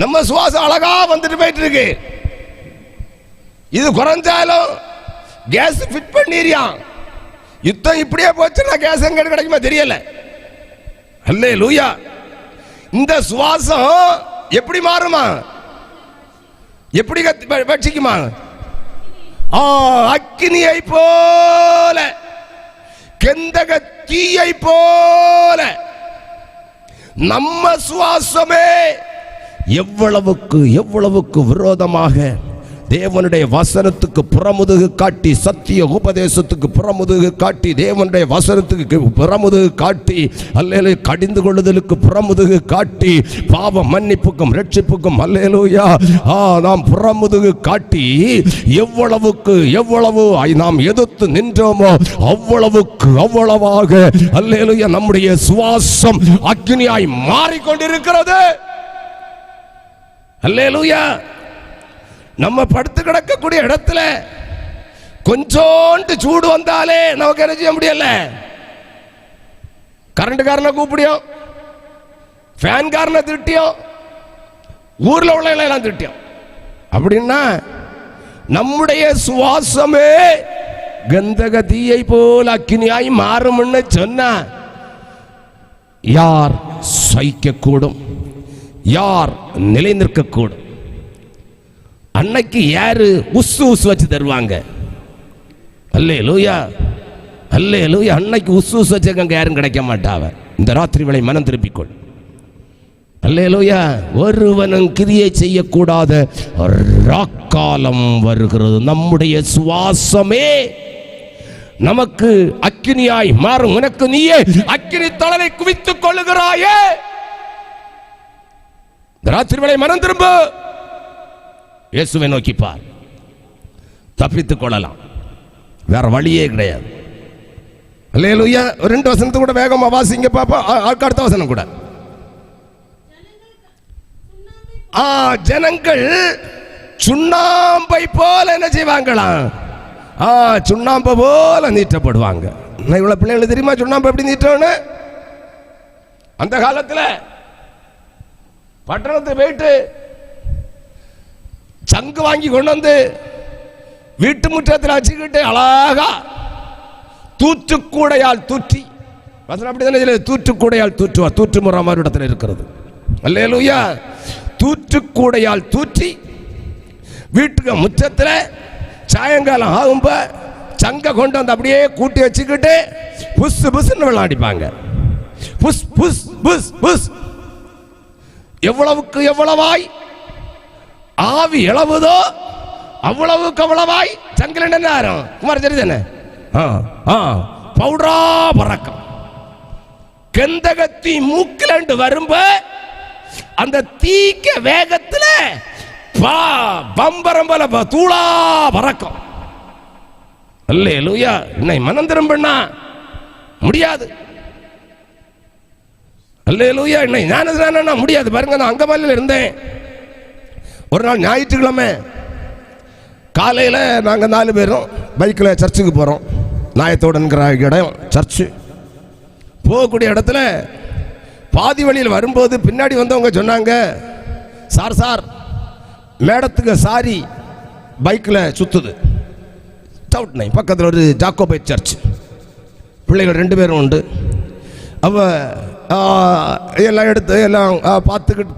நம்ம சுவாசம் அழகா வந்துட்டு போயிட்டு இருக்கு. இது குறைஞ்சாலும் கேஸ் ஃபிட் பண்ணிரியான். யுத்தம் இப்படியே போச்சுன்னா கேஸ் எங்க கிடைக்குமா தெரியல. அல்லேலூயா. இந்த சுவாசம் எப்படி மாறுமா? எப்படி வச்சிக்குமா? அக்கினியை போல, கந்தக தீயை போல. நம்ம சுவாசமே எவ்வளவுக்கு விரோதமாக தேவனுடைய வசனத்துக்கு புறமுதுகு காட்டி, சத்திய உபதேசத்துக்கு புறமுதுகு காட்டி, தேவனுடைய வசனத்துக்கு புறமுதுகு காட்டி, அல்லேலூயா கடிந்து கொள்ளுதலுக்கு புறமுதுகு காட்டி, பாவ மன்னிப்புக்கும் ரட்சிப்புக்கும் அல்லேலூயா நாம் புறமுதுகு காட்டி, எவ்வளவு நாம் எதிர்த்து நின்றோமோ அவ்வளவாக அல்லேலூயா நம்முடைய சுவாசம் அக்னியாய் மாறிக்கொண்டிருக்கிறது. அல்லேலூயா. நம்ம படுத்து கிடக்கக்கூடிய இடத்துல கொஞ்சோண்டு சூடு வந்தாலே நமக்கு என்ன செய்ய முடியல? கரண்ட்காரனை கூப்பிடியோம், ஃபேன்காரனை திட்டியோம், ஊர்ல உள்ள எல்லாம் திட்டியோம். அப்படின்னா நம்முடைய சுவாசமே கந்தக தீயை போல அக்கினியாய் மாறும்னு சொன்னா யார் சகிக்க கூடும்? யார் நிலை நிற்க கூடும்? அன்னைக்கு யாரு உசு வச்சு தருவாங்க? அல்லேலூயா, அல்லேலூயா. அன்னைக்கு உசு வச்சவங்க யாரும் கிடைக்க மாட்டாவ. இந்த ராத்திரி வேளை மனம் திருப்பிக்கொள். அல்லேலூயா. ஒருவனும் கிரியை செய்யக்கூடாத ராக்காலம் வருகிறது. நம்முடைய சுவாசமே நமக்கு அக்கினியாய் மாறும். உனக்கு நீயே அக்கினி தளரை குவித்துக் கொள்ளுகிறாயே. ராத்திரி வேளை மனம் திரும்ப, இயேசுவை நோக்கி பார், தப்பித்துக் கொள்ளலாம். வேற வழியே கிடையாது. அல்லேலூயா. 2 வசனத்தை கூட வேகமா வாசிங்க பாப்பா. அடுத்த வசனம் கூட. ஜனங்கள் சுண்ணாம்பை போல என்ன செய்வாங்களாம்? சுண்ணாம்பை போல நீட்டப்படுவாங்க. இவ்வளவு பிள்ளைங்களுக்கு தெரியுமா சுண்ணாம்பு எப்படி நீட்டோன்னு? அந்த காலத்துல பட்டணத்தை போயிட்டு சங்கு வாங்கி கொண்டு வந்து வீட்டு முற்றத்தில் வச்சுக்கிட்டு அழகா தூற்றுக்கூடையால் தூற்றி, அப்படித்தானே தூற்றுக்கூடையால் தூற்றுவார். தூற்று முறை மாதிரி இடத்துல இருக்கிறது. அல்லேலூயா. தூற்றுக்கூடையால் தூற்றி வீட்டுக்கு முற்றத்தில் சாயங்காலம் ஆகும்ப சங்க கொண்டு வந்து அப்படியே கூட்டி வச்சுக்கிட்டு புஸ் புஸ்ன்னு விளையாடிப்பாங்க. புஸ் புஸ் புஸ் புஸ். எவ்வளவுக்கு எவ்வளவாய் ஆவி எழவுதோ அவ்வளவுக்கு அவ்வளவாய் சங்கில் என்ன குமார் தெரியுதானே பவுடரா பறக்கும். கெந்தகத்தி மூக்கிலண்டு வரும்ப அந்த தீக்க வேகத்துல பம்பரம் போல தூளா பறக்கும். அல்லேலூயா. இன்னை மனம் திரும்பினா முடியாது. அல்லேலூயா. இன்னை ஞானஸ்நானம்னா முடியாது. பாருங்க, நான் அங்கமாலியில் இருந்தேன். ஒரு நாள் ஞாயிற்றுக்கிழமை காலையில் நாங்கள் 4 பேரும் பைக்கில் சர்ச்சுக்கு போகிறோம். நாயத்தோடன்கிற இடம் சர்ச்சு. போகக்கூடிய இடத்துல பாதி வழியில் வரும்போது பின்னாடி வந்தவங்க சொன்னாங்க, சார் மேடத்துக்கு சாரி பைக்கில் சுற்றுது. பக்கத்தில் ஒரு ஜாக்கோபைட் சர்ச். பிள்ளைகள் 2 பேரும் உண்டு. அவ எல்லாம் எடுத்து எல்லாம்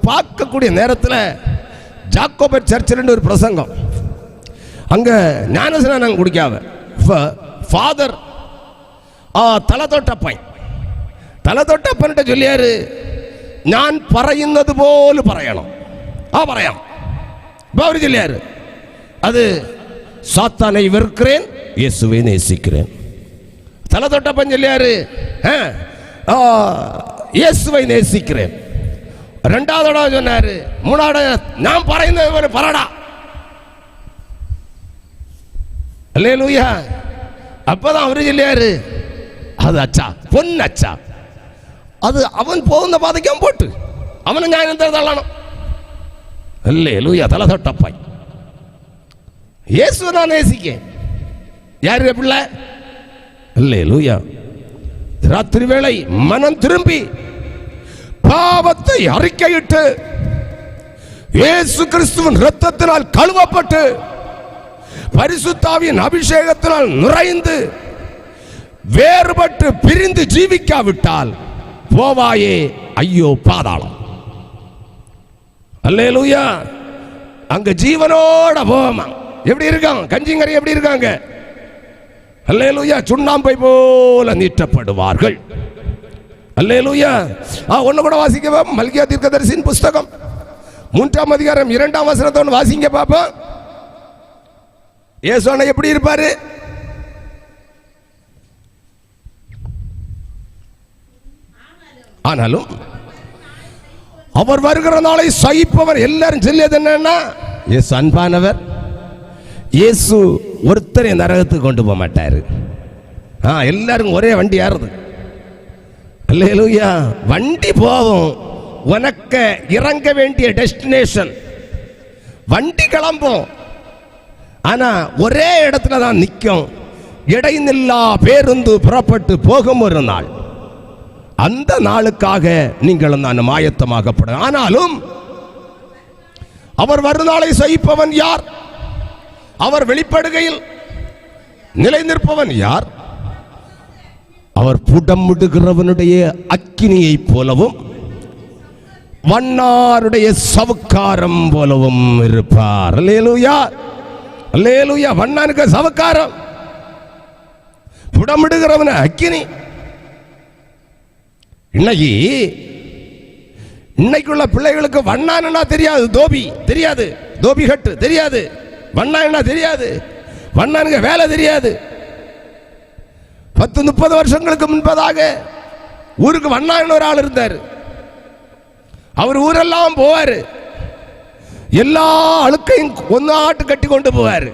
பார்க்கக்கூடிய நேரத்தில் ஜாக்கோபைட் சர்ச்சில் ஒரு பிரசங்கம். அங்கே ஞானஸ்நானம் குடிக்காம ஃபாதர் തലതൊട്ടപ്പനിട്ട് ചൊല്ലിയാര്, ഞാൻ പറയുന്നത് പോലെ പറയണം. പറയാം. അപ്പോൾ അവർ ചൊല്ലിയാര്, അത് സാത്താനെ വെറുக்கிறேன், യേശുவை நேசிக்கிறேன். തലതൊട്ടപ്പൻ ചൊല്ലിയാര്, യേശുவை நேசிக்கிறேன். രണ്ടാമതോടെ சொன்னாரு, மூணாவது நான் പറയുന്നത് പോലെ പറടാ. அல்லேலூயா. அப்பதான் அவரு சொல்லியாரு, அது அச்சா பொன்னச்சா, அது அவன் போகுന്ന പാതയ്ക്ക് പോട്ട് അവനെ ഞാൻ എന്താ തള്ളണം. அல்லேலூயா. തലതൊട്ടപ്പായി இயேசுவை நான் நேசிக்கேன். யாரு பிள்ளை? அல்லேலூயா. ராத்திரி வேளை மனம் திரும்பி பாவத்தை அறிக்கையிட்டு இயேசு கிறிஸ்துவின் இரத்தத்தினால் கழுவப்பட்டு பரிசுத்தாவியின் அபிஷேகத்தினால் நிறைந்து வேறுபட்டு பிரிந்து ஜீவிக்காவிட்டால் போவாயே ஐயோ பாதாளம். அல்லேலூயா. அங்க ஜீவனோட போவாமா. எப்படி இருக்காங்க? கஞ்சிங்கரை எப்படி இருக்காங்க? அல்லேலூயா. சுண்ணாம்பை போல நீட்டப்படுவார்கள். அல்லேலூயா. ஒன்னு கூட வாசிக்க மல்கியா தீர்க்கதரிசியின் புஸ்தகம் 3ஆம் அதிகாரம் 2ஆம் வசனத்தை வாசிங்க பாப்போம். இயேசு எப்படி இருப்பாரு? ஆனாலும் அவர் வருகிற நாளை சகிப்பவர். எல்லாரும் சொல்லியது என்னன்னா, இயேசு அன்பானவர். இயேசு ஒருத்தரை நரகத்துக்கு கொண்டு போக மாட்டாரு. எல்லாரும் ஒரே வண்டி ஏறுது. அல்லேலூயா. வண்டி போகும், உனக்கு இறங்க வேண்டிய டெஸ்டினேஷன் வண்டி கிளம்பும். ஆனா ஒரே இடத்துல தான் நிற்கும். இடைநில்லா பேருந்து புறப்பட்டு போகும் ஒரு நாள். அந்த நாளுக்காக நீங்கள் நான் ஆயத்தமாகப்பட. ஆனாலும் அவர் வருநாளை சகிப்பவன் யார்? அவர் வெளிப்படுகையில் நிலை நிற்பவன் யார்? அவர் புடமிடுகிறவனுடைய அக்கினியை போலவும் வண்ணாருடைய சவுக்காரம் போலவும் இருப்பார். அல்லேலூயா. அல்லேலூயா. வண்ணானுக்கு சவுக்காரம், புடமிடுகிறவன அக்கினி. இன்னைக்குள்ள பிள்ளைகளுக்கு வண்ணானா தெரியாது, தோபி தெரியாது, தோபி கட்டு தெரியாது, வண்ணானா தெரியாது, வண்ணானுக்கு வேலை தெரியாது. 10-30 வருஷங்களுக்கு முன்பதாக ஊருக்கு வண்ணான்னு ஒரு ஆள் இருந்தார். அவர் ஊரெல்லாம் போவார், எல்லா அழுக்கையும் ஒன்னாட்டு கட்டி கொண்டு போவார்.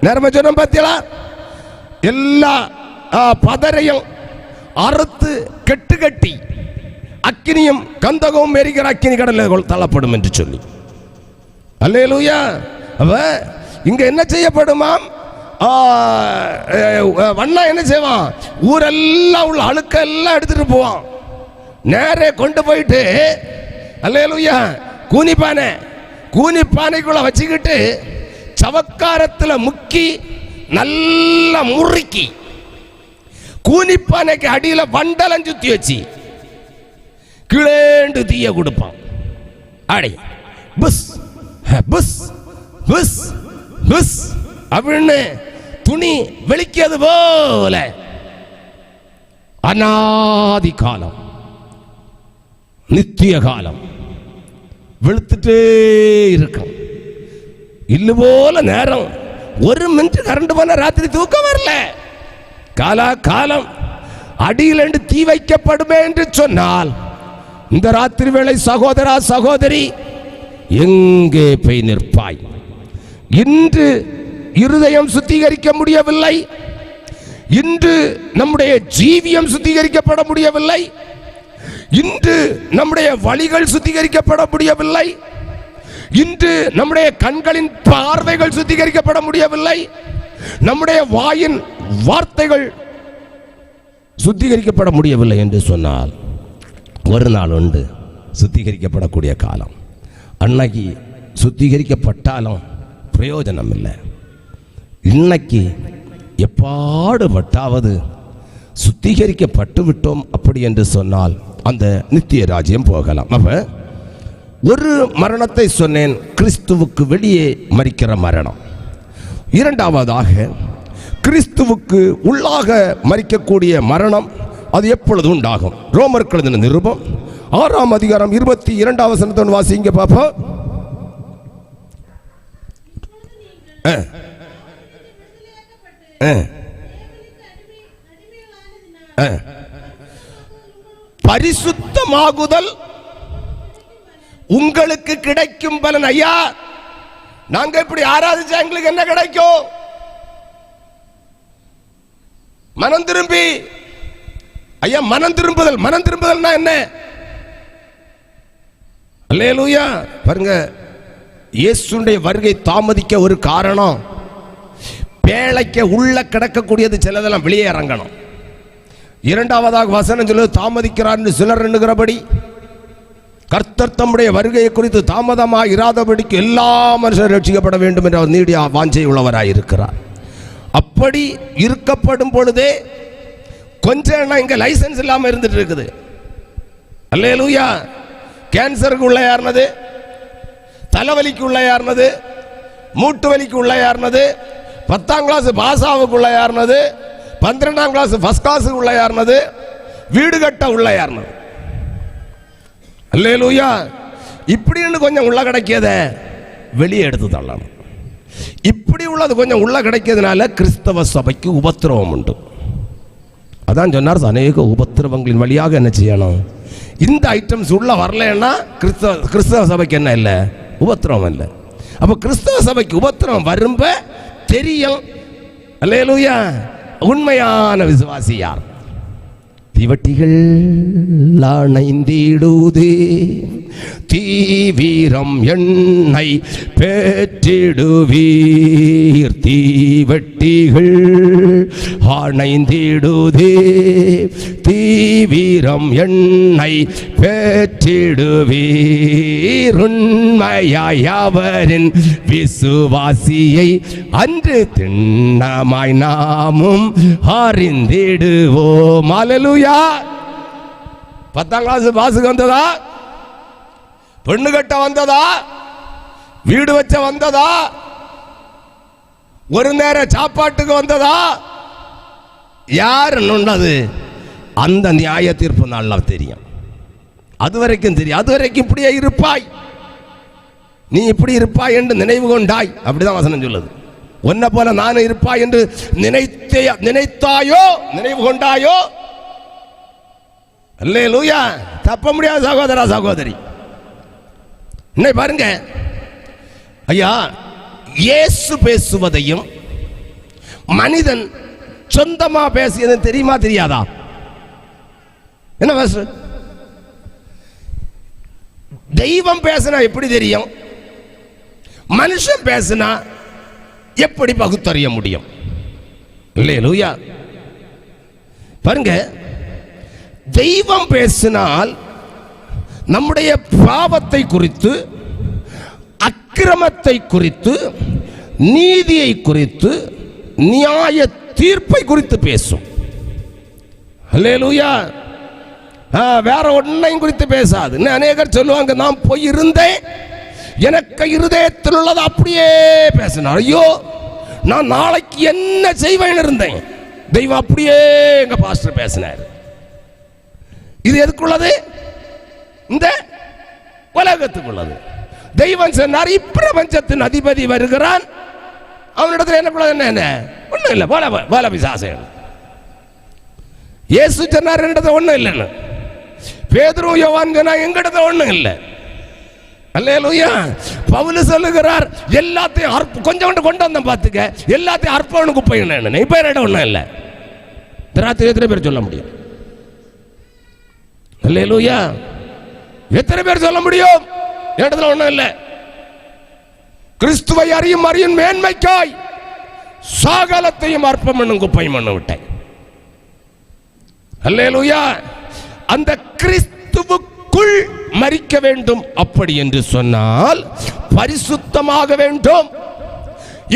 நேரமா சொன்ன பார்த்தீங்களா? எல்லா பதரையும் அறுத்து கெட்டு கட்டி அக்கினியும் கந்தகமும் எரிகிற அக்கினி கடலில் தள்ளப்படும் என்று சொல்லி. அல்லேலூயா. அவ இங்க என்ன செய்யப்படுமாம்? வண்ணா என்ன செய்வான்? ஊரெல்லாம் உள்ள அழுக்கெல்லாம் எடுத்துட்டு போவான். நேரே கொண்டு போயிட்டு அல்லேலூயா கூனிப்பானைக்குள்ள வச்சுக்கிட்டு சவக்காரத்தில் முக்கி நல்லா முறுக்கி கூனிப்பானைக்கு அடியில் வண்டலம் சுத்தி வச்சு கிளேண்டு தீய கொடுப்பான். அடி புஸ் புஸ் புஸ் புஸ் அப்படின்னு துணி வெளிக்கிறது போல அநாதி காலம், நித்திய காலம் வெளுத்துட்டே இருக்கும். இல்லு போல நேரம். 1 மினிட் கரண்ட் போன ராத்திரி தூக்கம் வரல. காலா காலம் அடியிலிருந்து தீ வைக்கப்படுமே என்று சொன்னால், இந்த ராத்திரி வேளை சகோதரா சகோதரி எங்கே போய் நிற்பாய்? இன்று இருதயம் சுத்திகரிக்க முடியவில்லை, இன்று நம்முடைய ஜீவியம் சுத்திகரிக்கப்பட முடியவில்லை, இன்று நம்முடைய வழிகள் சுத்திகரிக்கப்பட முடியவில்லை, இன்று நம்முடைய கண்களின் பார்வைகள் சுத்திகரிக்கப்பட முடியவில்லை, நம்முடைய வாயின் வார்த்தைகள் சுத்திகரிக்கப்பட முடியவில்லை என்று சொன்னால், ஒரு நாள் உண்டு சுத்திகரிக்கப்படக்கூடிய காலம். அன்னைக்கு சுத்திகரிக்கப்பட்டாலும் பிரயோஜனம் இல்லை. இன்னைக்கு எப்பாடுபட்டாவது சுத்திகரிக்கப்பட்டு விட்டோம் அப்படி என்று சொன்னால் அந்த நித்திய ராஜ்யம் போகலாம். அப்ப ஒரு மரணத்தை சொன்னேன், கிறிஸ்துவுக்கு வெளியே மரிக்கிற மரணம். இரண்டாவதாக கிறிஸ்துவுக்கு உள்ளாக மரிக்கக்கூடிய மரணம், அது எப்பொழுது உண்டாகும்? ரோமர் எழுதின நிருபம் 6ஆம் அதிகாரம் 22ஆம் வசனத்தை வாசிங்க பாப்போம். பரிசுத்தமாகுதல் உங்களுக்கு கிடைக்கும் பலன். ஐயா, நாங்க இப்படி ஆராதிச்சா எங்களுக்கு என்ன கிடைக்கும்? மனம் திரும்பி, ஐயா மனம் திரும்புதல். மனம் திரும்புதல்னா என்ன? அல்லேலூயா. பாருங்க, இயேசுடைய வருகை தாமதிக்க ஒரு காரணம், பேழைக்க உள்ள கிடக்கக்கூடியது சிலதெல்லாம் வெளியே இறங்கணும். இரண்டாவதாக வசனம் சொல்லுவது, தாமதிக்கிறார் சிலர் எண்ணுகிறபடி கர்த்தர் தம்முடைய வருகையை குறித்து தாமதமாக இராதபடிக்கு எல்லா மனுஷரும் ரட்சிக்கப்பட வேண்டும் என்று அவர் நீடிய வாஞ்சை உள்ளவராய் இருக்கிறார். அப்படி இருக்கப்படும் பொழுதே கொஞ்சம் இங்க லைசன்ஸ் இல்லாம இருந்துட்டு இருக்குது. அல்லேலூயா. கேன்சருக்கு உள்ள யாருனது, தலைவலிக்கு உள்ள யாருனது, மூட்டு வலிக்கு உள்ள யாருனது, 10ஆம் கிளாஸ் பாசாவுக்கு உள்ள யாருனது, 12ஆம் கிளாஸ் ஃபர்ஸ்ட் கிளாஸுக்கு உள்ள யாருனது, வீடு கட்ட உள்ள யாருனது. அல்லேலூயா. இப்படின்னு கொஞ்சம் உள்ள கிடைக்கியத வெளியே எடுத்து தள்ளணும். இப்படி உள்ளது கொஞ்சம் உள்ள கிடைக்கிறதுனால கிறிஸ்தவ சபைக்கு உபத்திரவம் உண்டு. அதான் சொன்னார், அநேக உபத்திரவங்களின் வழியாக என்ன செய்யணும்? இந்த ஐட்டம்ஸ் உள்ள வரலன்னா கிறிஸ்தவ சபைக்கு என்ன இல்லை? உபத்திரவம் இல்லை. அப்ப கிறிஸ்தவ சபைக்கு உபத்திரவம் வரும்ப தெரியும். அல்லேலூயா. உண்மையான விசுவாசி யார்? தீவட்டிகள் அணைந்திடுதே, தீவிரம் எண்ணை பெற்றிடுவீர். தீவட்டிகள் அணைந்திடுதே, தீவிரம் எண்ணை பெற்றிடுவீர். உண்மையாய் அவரின் விசுவாசியை அன்று திண்ணமாய் நாமும் அறிந்திடுவோம். அல்லேலூயா. 10ஆம் கிளாஸ் பாசுக்கு வந்ததா, பெண்ணு கட்ட வந்ததா, வீடு வச்ச வந்ததா, ஒரு நேர சாப்பாட்டுக்கு வந்ததா, யார் நுண்ணது? அந்த நியாய தீர்ப்பு நாள் தெரியும். அது வரைக்கும் தெரியும். அது வரைக்கும் இப்படியே இருப்பாய், நீ இப்படி இருப்பாய் என்று நினைவு கொண்டாய். அப்படிதான் வசனம் சொல்லுது. உன்னை போல நானும் இருப்பாய் என்று நினைத்தாயோ, நினைவு கொண்டாயோ, அல்லேலூயா, தப்ப முடியாது சகோதரா சகோதரி. இன்னை பாருங்க ஐயா, இயேசு பேசுவதையும் மனிதன் சொந்தமா பேசியது தெரியுமா தெரியாதா? என்ன பேச? தெய்வம் பேசினா எப்படி தெரியும்? மனுஷன் பேசினா எப்படி பகுத்தறிய முடியும்? அல்லேலூயா. பாருங்க, தெய்வம் பேசினால் நம்முடைய பாவத்தை குறித்து, அக்கிரமத்தை குறித்து, நீதியை குறித்து, நியாய தீர்ப்பை குறித்து பேசும். அல்லேலூயா. வேற ஒன்றையும் குறித்து பேசாது. அநேகர் சொல்லுவாங்க, நான் போய் இருந்தேன், எனக்கு இருதயத்தில் உள்ளது அப்படியே பேசினார். ஐயோ, நான் நாளைக்கு என்ன செய்வேன் இருந்தேன், தெய்வம் அப்படியே எங்க பாஸ்டர் பேசினார். இது எதுக்குள்ளது? இந்த உலகத்துக்குள்ளது. தெய்வம் சொன்னார், இப்பிரபஞ்சத்தின் அதிபதி வருகிறான், அவனிடத்தில் என்ன என்ன ஒண்ணும் இல்லை, போல பிசாசு. இயேசு சொன்னார் என்னிடத்துல ஒண்ணும் இல்லைன்னு. பேதுரு யோவான் சொன்னா எங்கிட்ட ஒண்ணும் இல்லை. அல்லேலூயா. பவுல் சொல்லுகிறார் எல்லாத்தையும் கொஞ்சம் கொண்டு வந்தேன் பார்த்துக்க, எல்லாத்தையும் அர்ப்பணம் குப்பைன்னு. இப்ப என்னிடம் ஒண்ணும் இல்லை. ராத்திரி எத்தனை பேர் சொல்ல முடியும்? அல்லேலூயா. எத்தனை பேர் சொல்ல முடியும் இடத்துல ஒண்ணும் இல்லை? கிறிஸ்துவை அறியும் அறியும் மேன்மைக்காய் சகலத்தையும் அர்ப்பணம் பண்ணும் குப்பை மண்ணு விட்டேன். அல்லேலூயா. அந்த கிறிஸ்துவுக்குள் மரிக்க வேண்டும். அப்படி என்று சொன்னால் பரிசுத்தமாக வேண்டும்.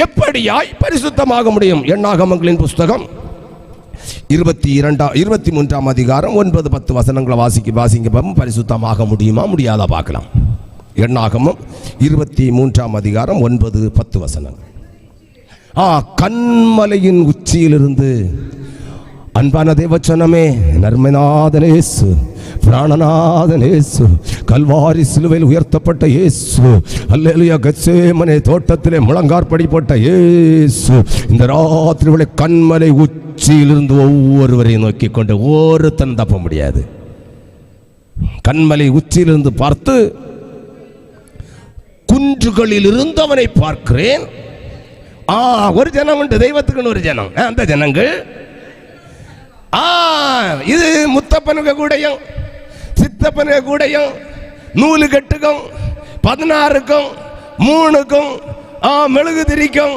எப்படியாய் பரிசுத்தமாக முடியும்? எண்ணாகமங்களின் புஸ்தகம் 23ஆம் அதிகாரம் 9-10 வசனங்களை வாசிங்க. பரிசுத்தமாக முடியுமா முடியாதா பார்க்கலாம். எண்ணாகமம் 23ஆம் அதிகாரம் 9-10 வசனம். கன்மலையின் உச்சியிலிருந்து அன்பான தேவச்சனமே, நர்மநாதன் இயேசு, பிராணநாதன் இயேசு, கல்வாரி சிலுவையில் உயர்த்தப்பட்ட இயேசு, அல்லேலூயா, கெத்சேமனே தோட்டத்திலே முழங்காற்படி போட்ட இயேசு, இந்த ராத்திரி கன்மலை உச்சியிலிருந்து ஒவ்வொருவரையும் நோக்கி கொண்டு ஒருத்தன் தப்ப முடியாது. கன்மலை உச்சியிலிருந்து பார்த்து குன்றுகளில் இருந்தவனை பார்க்கிறேன். ஒரு ஜனம் உண்டு, தெய்வத்துக்குன்னு ஒரு ஜனம். அந்த ஜனங்கள் இது முத்தப்பனுக்கு கூடையும் சித்தப்பனுக்கு கூடையும் 100 கட்டுக்கும் 16க்கும் 3க்கும் மெழுகு திரிக்கும்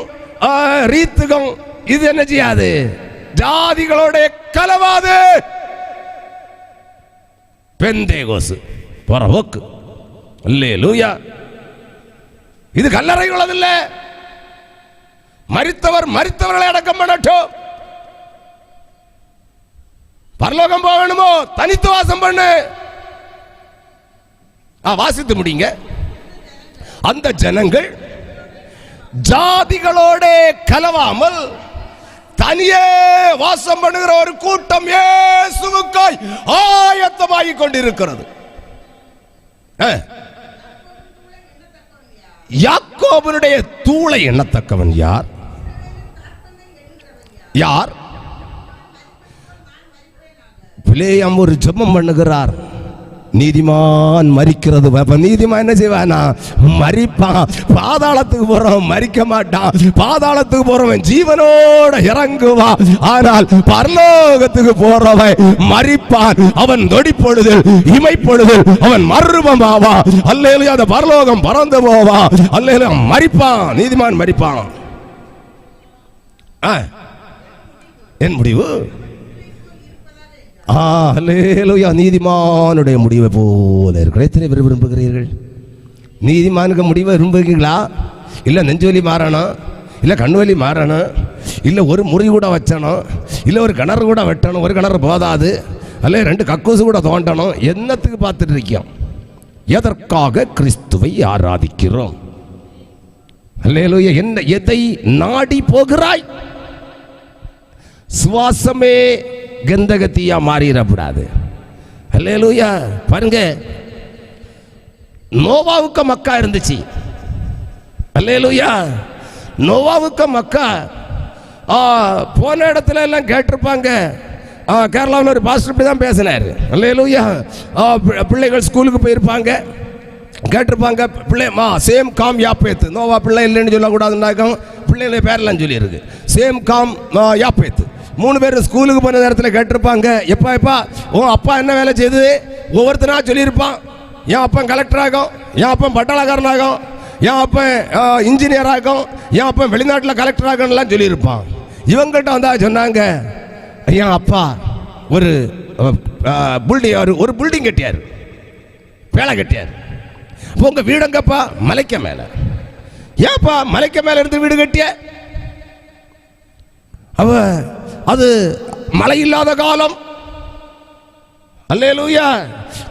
ரீத்துக்கும் இது என்ன செய்யாது? ஜாதிகளோட கலவாது. பெந்தேகோசு போக்கு. அல்லேலூயா. இது கல்லறை உள்ளதில்லை. மரித்தவர்களை அடக்கம் பண்ணட்டும். பரலோகம் போகணுமோ தனித்து வாசம் பண்ணு. வாசித்து முடிங்க. அந்த ஜனங்கள் ஜாதிகளோட கலவாமல் தனியே வாசம் பண்ணுகிற ஒரு கூட்டம் இயேசுவுக்காய் ஆயத்தமாகி கொண்டிருக்கிறது. யாக்கோபனுடைய தூளை எண்ணத்தக்கவன் யார்? யார்? பிலேயாம் ஒரு ஜெபம் பண்ணுகிறார். நீதிமான் மரிக்கிறது. நீதிமான் என்ன செய்வானா? மரிப்பான். பாதாளத்துக்கு போறவன் மரிக்க மாட்டான். பாதாளத்துக்கு போறவன் ஜீவனோட இறங்குவான். ஆனால் பரலோகத்துக்கு போறவன் மரிப்பான். அவன் நொடிப்பொழுதில் இமைப்பொழுதில் அவன் மர்மமாவான். அல்லேலூயா. அந்த பரலோகம் பறந்து போவான். அல்லேலூயா. மரிப்பான். நீதிமான் மரிப்பான். என் முடிவு அல்லேலூயா. நீதிமானுடைய முடிவை போல இருக்கிற எத்தனை பேர் விரும்புகிறீர்கள்? நீதிமானுக்கு முடிவை விரும்புகிறீங்களா? இல்லை நெஞ்சுவலி மாறணும், இல்லை கண்வலி மாறணும், இல்லை ஒரு முறி கூட வச்சணும், இல்லை ஒரு கிணறு கூட வெட்டணும். ஒரு கிணறு போதாது, அல்ல 2 கக்கூசு கூட தோண்டணும். என்னத்துக்கு பார்த்துட்டு இருக்கோம்? எதற்காக கிறிஸ்துவை ஆராதிக்கிறோம்? அல்லேலூயா. என்ன எதை நாடி போகிறாய்? சுவாசமே கந்தகத்தியா மாறிடக்கூடாது. அல்லேலூயா. பாருங்க, நோவாவுக்கு மக்கா இருந்துச்சு. அல்லேலூயா. நோவாவுக்கு மக்கா போன இடத்துல எல்லாம் கேட்டிருப்பாங்க. கேரளாவில் ஒரு பாஸ்டர் இப்படி தான் பேசினார். அல்லேலூயா. பிள்ளைகள் ஸ்கூலுக்கு போயிருப்பாங்க, கேட்டிருப்பாங்க. பிள்ளைமா சேம் காம் யாப்பேத்து. நோவா பிள்ளை இல்லைன்னு சொல்லக்கூடாதுன்னாக்கும் பிள்ளைகளை பேரெல்லாம் சொல்லியிருக்கு. Same com யாப்பேத்து. 3 பேர் ஸ்கூலுக்கு போன நேரத்தில் கேட்டிருப்பாங்க, எப்பா உன் அப்பா என்ன வேலை செய்து? ஒவ்வொருத்தனா சொல்லியிருப்பான். என் அப்பன் கலெக்டர் ஆகும், என் அப்பன் பட்டாளக்காரன் ஆகும், என் அப்பன் இன்ஜினியர் ஆகும், என் அப்பன் வெளிநாட்டில் கலெக்டர் ஆகணும்லாம் சொல்லியிருப்பான். இவங்கிட்ட வந்தா சொன்னாங்க, என் அப்பா ஒரு பில்டிங் கட்டியார், பேலை கட்டியார். அப்போ உங்கள் வீடுங்கப்பா மலைக்க மேலே. ஏன்ப்பா மலைக்க மேலே இருந்து வீடு கட்டிய? அவ அது மழை இல்லாத காலம். அல்லேலூயா.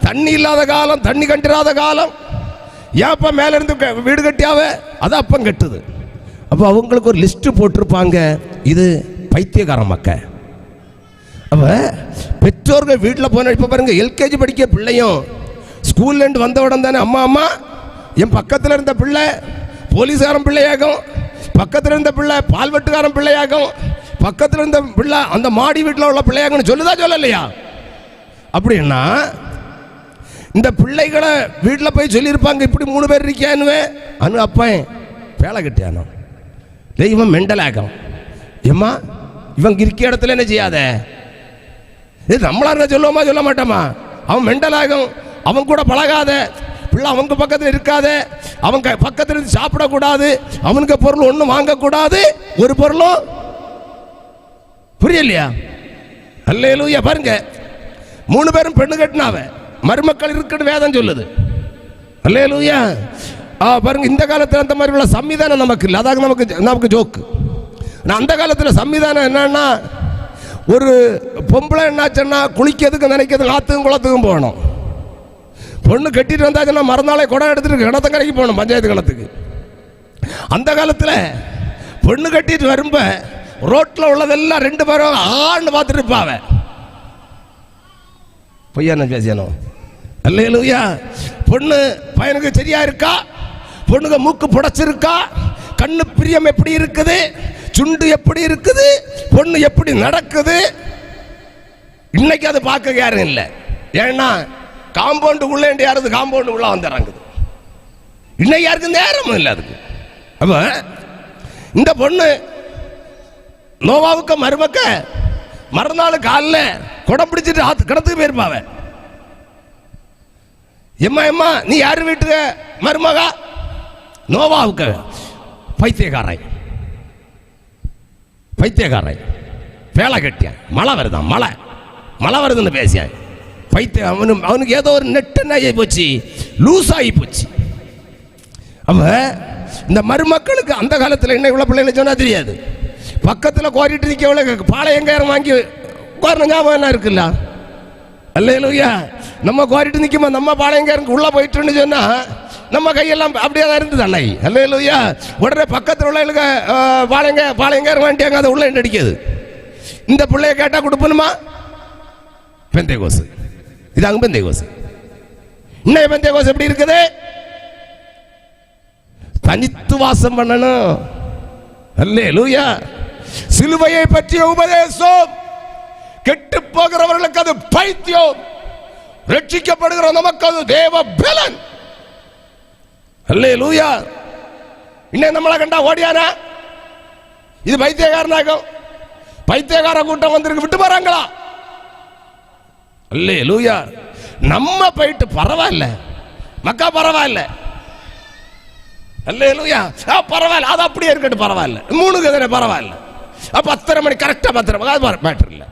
தண்ணி இல்லாத காலம், தண்ணி கண்டிராத காலம். ஏன்ப்பா மேல இருந்து வீடு கட்டியாவ? அது அப்பம் கட்டுது. அப்போ அவங்களுக்கு ஒரு லிஸ்ட் போட்டிருப்பாங்க, இது பைத்தியக்கார மக்க. அப்ப பெற்றோர்கள் வீட்டில் போன இப்போ பாருங்க, எல்கேஜி படிக்க பிள்ளையும் ஸ்கூல்லேருந்து வந்த உடனே தானே அம்மா என் பக்கத்தில் இருந்த பிள்ளை போலீஸ்காரன் பிள்ளையாகும், பக்கத்தில் இருந்த பிள்ளை பால்வெட்டுக்காரன் பிள்ளையாகும், பக்கத்தில் இருந்த பிள்ளை அந்த மாடி வீட்டில் உள்ள பிள்ளையாங்கன்னு சொல்லுதா சொல்லலையா? அப்படின்னா இந்த பிள்ளைகளை வீட்டில் போய் சொல்லியிருப்பாங்க, இப்படி 3 பேர் இருக்கியானுவே அனு அப்பன் வேலை கட்டியானோ இவன் மெண்டலாகும். ஏம்மா இவன் இருக்க இடத்துல என்ன செய்யாத, இது நம்மளா இருந்தா சொல்லுவோமா சொல்ல மாட்டோமா? அவன் மெண்டலாகும், அவன் கூட பழகாத, பிள்ளை அவங்க பக்கத்தில் இருக்காத, அவங்க பக்கத்தில் இருந்து சாப்பிடக்கூடாது, அவனுக்கு பொருள் ஒன்றும் வாங்கக்கூடாது, ஒரு பொருளும் புரியலையா? அல்லேலூயா. பாருங்க 3 பேரும் பெண்ணு கட்டினாவ மருமக்கள் இருக்குன்னு வேதம் சொல்லுது. அல்லேலூயா. பாருங்க இந்த காலத்தில் அந்த மாதிரி உள்ள சம்விதானம் நமக்கு இல்லை, அதாக நமக்கு ஜோக்கு. அந்த காலத்தில் சம்விதானம் என்னன்னா, ஒரு பொம்பளை என்னாச்சுன்னா குளிக்கிறதுக்கு நினைக்கிறதுக்கு ஆத்துக்கும் குளத்துக்கும் போகணும். பொண்ணு கட்டிட்டு வந்தாச்சுன்னா மறுநாளே குடம் எடுத்துட்டு கிணத்தங்கரைக்கு போகணும், பஞ்சாயத்து கிணத்துக்கு. அந்த காலத்தில் பொண்ணு கட்டிட்டு வரும்ப ரோட்டில் உள்ளதெல்லாம் 2 பேரும் ஆண்டு பார்த்துட்டு இருப்பாவ. பொய்யா பேசியனும். அல்லேலூயா. பொண்ணு பையனுக்கு சரியா இருக்கா, பொண்ணுக்கு மூக்கு புடைச்சிருக்கா, கண்ணு பிரியம் எப்படி இருக்குது, சுண்டு எப்படி இருக்குது, பொண்ணு எப்படி நடக்குது, இன்னைக்கு அது பார்க்க யாரும் இல்லை. ஏன்னா காம்பவுண்டுக்குள்ளே யாரும் காம்பவுண்டுக்குள்ள வந்துடுறாங்க. இன்னைக்கு யாருக்கு நேரமும் இல்லை அதுக்கு. அப்ப இந்த பொண்ணு நோவாவுக்கு மருமக்க மறுநாள் காலில் குடம் பிடிச்சிட்டு கிடத்துக்கு போயிருப்பாவ. எம்மா எம்மா நீ யாரு வீட்டுக்கு மருமகா? நோவாவுக்கு. பைத்தியக்காரை வேலை கட்டியான். மழை வருதான், மழை வருதுன்னு பேசியான். பைத்தியம் அவனுக்கு ஏதோ ஒரு நெட்டு ஆகி போச்சு, லூஸ் ஆகி போச்சு. அவ இந்த மருமக்களுக்கு அந்த காலத்தில் என்ன இவ்வளோ பிள்ளைங்க சொன்னா தெரியாது. பக்கத்தில் கோரிட்டு நிற்க பாளையங்காரம் வாங்கி கோரின ஞாபகம் என்ன இருக்குல்ல? அல்லேலூயா. நம்ம கோரிட்டு நிற்குமா, நம்ம பாளையங்காரனுக்கு உள்ள போயிட்டுன்னு சொன்னா நம்ம கையெல்லாம் அப்படியே தான் இருந்தது அன்னை. அல்லேலூயா. உடனே பக்கத்தில் உள்ள பாளையங்காரம் வாண்டியாங்க, அதை உள்ள அடிக்காது. இந்த பிள்ளைய கேட்டா கொடுப்பணுமா? பெந்தைகோசு. இதாங்க பெந்தைகோசு. இன்னைய பெந்தைகோசு எப்படி இருக்குது? தனித்து வாசம் பண்ணணும். அல்லேலூயா. சிலுவையை பற்றிய உபதேசம் கெட்டு போகிறவர்களுக்கு அது பைத்தியம், ரட்சிக்கப்படுகிற நமக்கு அது தேவ பலன். அல்லேலூயா. இன்னும் நம்மளை கண்டா ஓடியானா இது பைத்தியக்காரனாகும். பைத்தியக்கார கூட்டம் வந்திருக்கு, விட்டு போறாங்களா? அல்லேலூயா. நம்ம போயிட்டு பரவாயில்ல மக்கா, பரவாயில்ல. அல்லேலூயா. பரவாயில்ல, அது அப்படியே இருக்கட்டும், பரவாயில்ல. 3 கதனை பரவாயில்ல. 10:30 மணி கரெக்டா 10:30 மணி, அது மேட்டர் இல்லை.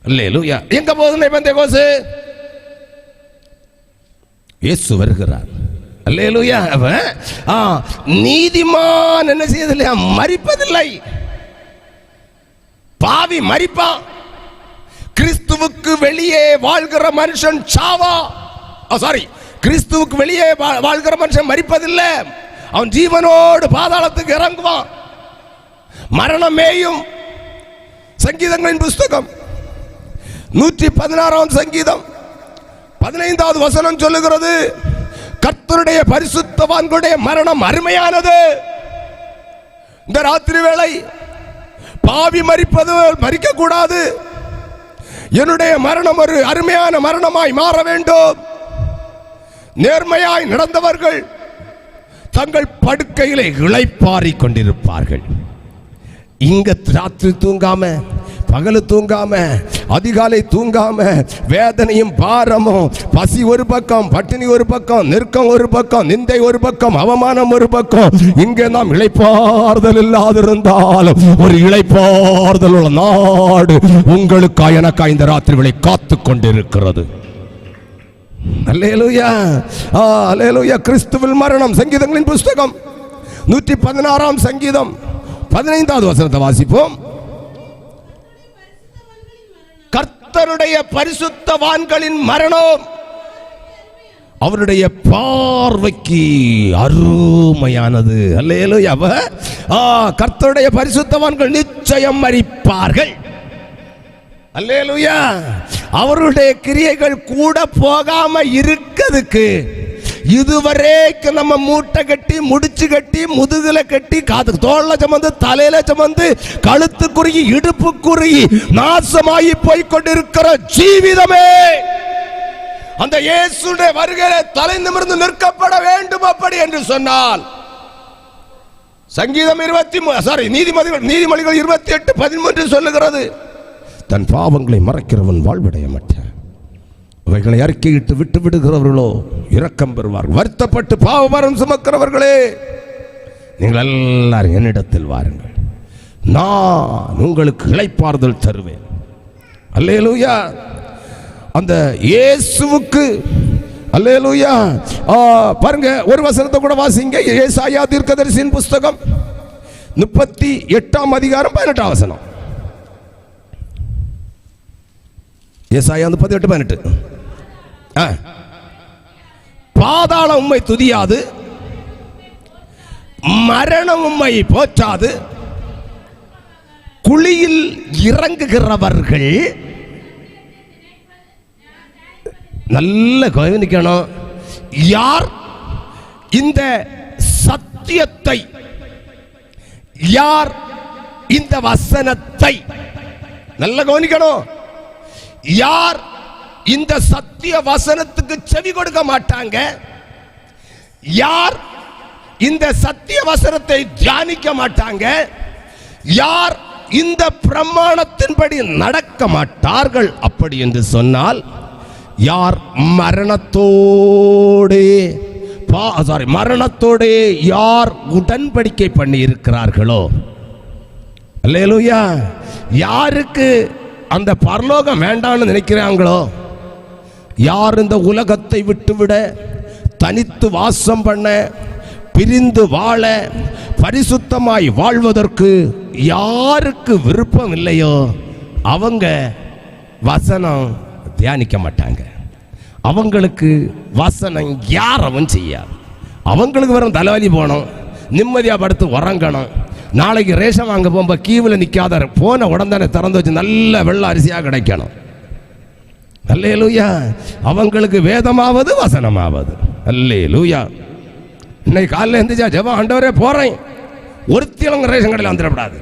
அல்லேலூயா. எங்க போகுது பெந்தேகோசு? இயேசு வருகிறார். அல்லேலூயா. நீதிமான் என்ன செய்யதில்லை? மரிப்பதில்லை. பாவி மரிப்பான். கிறிஸ்துவுக்கு வெளியே வாழ்கிற மனுஷன் சாவா. சாரி, கிறிஸ்துவுக்கு வெளியே வாழ்கிற மனுஷன் மரிப்பதில்லை. அவன் ஜீவனோடு பாதாளத்துக்கு இறங்குவான். மரணமேயும். சங்கீதங்களின் புஸ்தகம் 116 சங்கீதம் 15வது வசனம் சொல்லுகிறது, கர்த்தருடைய பரிசுத்தவான்களுடைய மரணம் அருமையானது. இந்த ராத்திரி வேளை பாவி மரிப்பது மரிக்க கூடாது. என்னுடைய மரணம் ஒரு அருமையான மரணமாய் மாற வேண்டும். நேர்மையாய் நடந்தவர்கள் தங்கள் படுக்கையிலே இளைப்பாறிக் கொண்டிருப்பார்கள். இங்க ராத்திரி தூங்காம, பகல் தூங்காம, அதிகாலை தூங்காம, வேதனையும் பாரமும், பசி ஒரு பக்கம், பட்டினி ஒரு பக்கம், நெருக்கம் ஒரு பக்கம், நிந்தை ஒரு பக்கம், அவமானம் ஒரு பக்கம். இங்கே நாம் இளைப்பாறுதல் இல்லாதிருந்தாலும் ஒரு இளைப்பாறுதல் உள்ள நாடு உங்களுக்கா எனக்கா இந்த ராத்திரி வேளை காத்து கொண்டிருக்கிறது. அல்லேலூயா. அல்லேலூயா. கிறிஸ்துவில் மரணம். சங்கீதங்களின் புஸ்தகம் 116 சங்கீதம் 15வது வசனத்தை வாசிப்போம். கர்த்தருடைய பரிசுத்தவான்களின் மரணம் அவருடைய பார்வைக்கு அருமையானது. அல்லேலூயா. கர்த்தருடைய பரிசுத்தவான்கள் நிச்சயம் மரிப்பார்கள். அல்லேலூயா. அவருடைய கிரியைகள் கூட போகாம இருக்கிறதுக்கு இதுவரைக்கும் நம்ம மூட்டை கட்டி முடிச்சு கட்டி முதுகுல கட்டி காது தோல்ல சுமந்து தலையில சுமந்து கழுத்து குறுகி இடுப்பு குறுகி நாசமாகி போய் கொண்டிருக்கிற ஜீவிதமே அந்த இயேசுடைய வருகையிலே தலை நிமிர்ந்து நிற்கப்பட வேண்டும். அப்படி என்று சொன்னால் சங்கீதம் நீதிமொழிகள் 28:13 சொல்லுகிறது, தன் பாவங்களை மறைக்கிறவன் வாழ்வடைய மாட்டான், அவைகளை அறிக்கையிட்டு விட்டு விடுகிறவர்களோ இரக்கம் பெறுவார்கள். வருத்தப்பட்டு பாவபாரம் சுமக்கிறவர்களே, நீங்கள் எல்லாரும் என்னிடத்தில் வாருங்கள், நான் உங்களுக்கு இளைப்பாறுதல் தருவேன். அல்லேலூயா. அந்த இயேசுவுக்கு அல்லேலூயா. பாருங்க, ஒரு வசனத்தை கூட வாசிங்க. ஏசாயா தீர்க்கதரிசியின் புஸ்தகம் 38:18 வசனம். ஏசாயா 38:18. பாதாளம் உம்மை துதியாது, மரணம் உம்மை போற்றாது, குழியில் இறங்குகிறவர்கள் நல்ல கவனிக்கணும். யார் இந்த சத்தியத்தை, யார் இந்த வசனத்தை, நல்ல கவனிக்கணும், யார் இந்த சத்திய வசனத்துக்கு செவி கொடுக்க மாட்டாங்க, யார் இந்த சத்திய வசனத்தை தியானிக்க மாட்டாங்க, யார் இந்த பிரமாணத்தின்படி நடக்க மாட்டார்கள், அப்படி என்று சொன்னால் யார் மரணத்தோடு யார் உடன்படிக்கை பண்ணி இருக்கிறார்களோ, அல்லேலூயா, யாருக்கு அந்த பரலோகம் வேண்டாம்னு நினைக்கிறாங்களோ, யார் இந்த உலகத்தை விட்டுவிட, தனித்து வாசம் பண்ண, பிரிந்து வாழ, பரிசுத்தமாய் வாழ்வதற்கு யாருக்கு விருப்பம் இல்லையோ அவங்க வசனம் தியானிக்க மாட்டாங்க. அவங்களுக்கு வசனம் யாரவன் செய்யாது. அவங்களுக்கு வரும் தலைவலி போகணும், நிம்மதியாக படுத்து உறங்கணும், நாளைக்கு ரேஷன் வாங்க போகும்போது கீவில் நிற்காத போன உடனே திறந்து வச்சு நல்ல வெள்ளை அரிசியாக கிடைக்கணும். அல்லேலூயா. அவங்களுக்கு வேதமாவது வசனமாவது. அல்லேலூயா. இன்னைக்கு காலையில் எந்திரிச்சா ஜெபம், ஆண்டவரே போகிறேன், ஒருத்தியவங்க ரேஷன் கடையில் வந்துடக்கூடாது,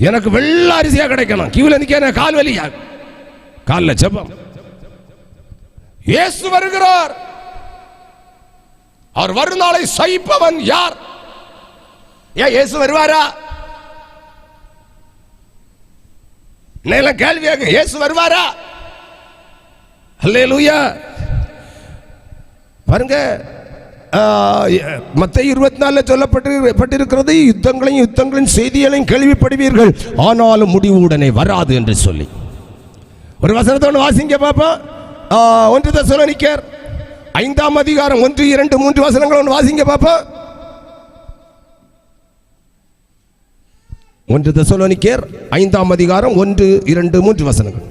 எனக்கு வெள்ளை அரிசியாக கிடைக்கணும், கீவில் நிற்க கால் வலியா, காலைல ஜெபம். இயேசு வருகிறார், அவர் வரும் நாளை சகிப்பவன் யார்? ஏன் இயேசு வருவாரா? கேள்வியாக இயேசு வருவாரா? அல்லேலூயா. பாருங்க, மத்தேயு 24 சொல்லப்பட்டிருக்கிறது, யுத்தங்களின் செய்திகளையும் கேள்விப்படுவீர்கள், ஆனாலும் முடிவு உடனே வராது என்று சொல்லி. ஒரு வசனத்தோடு வாசிங்க பாப்பா. 1 தெசலோனிக்கேயர் 5:1, 1, 2, 3 வசனங்கள் வாசிங்க பாப்பா. 1 தெசலோனிக்கேயர் 5:1, 1, 2, 3 வசனங்கள்.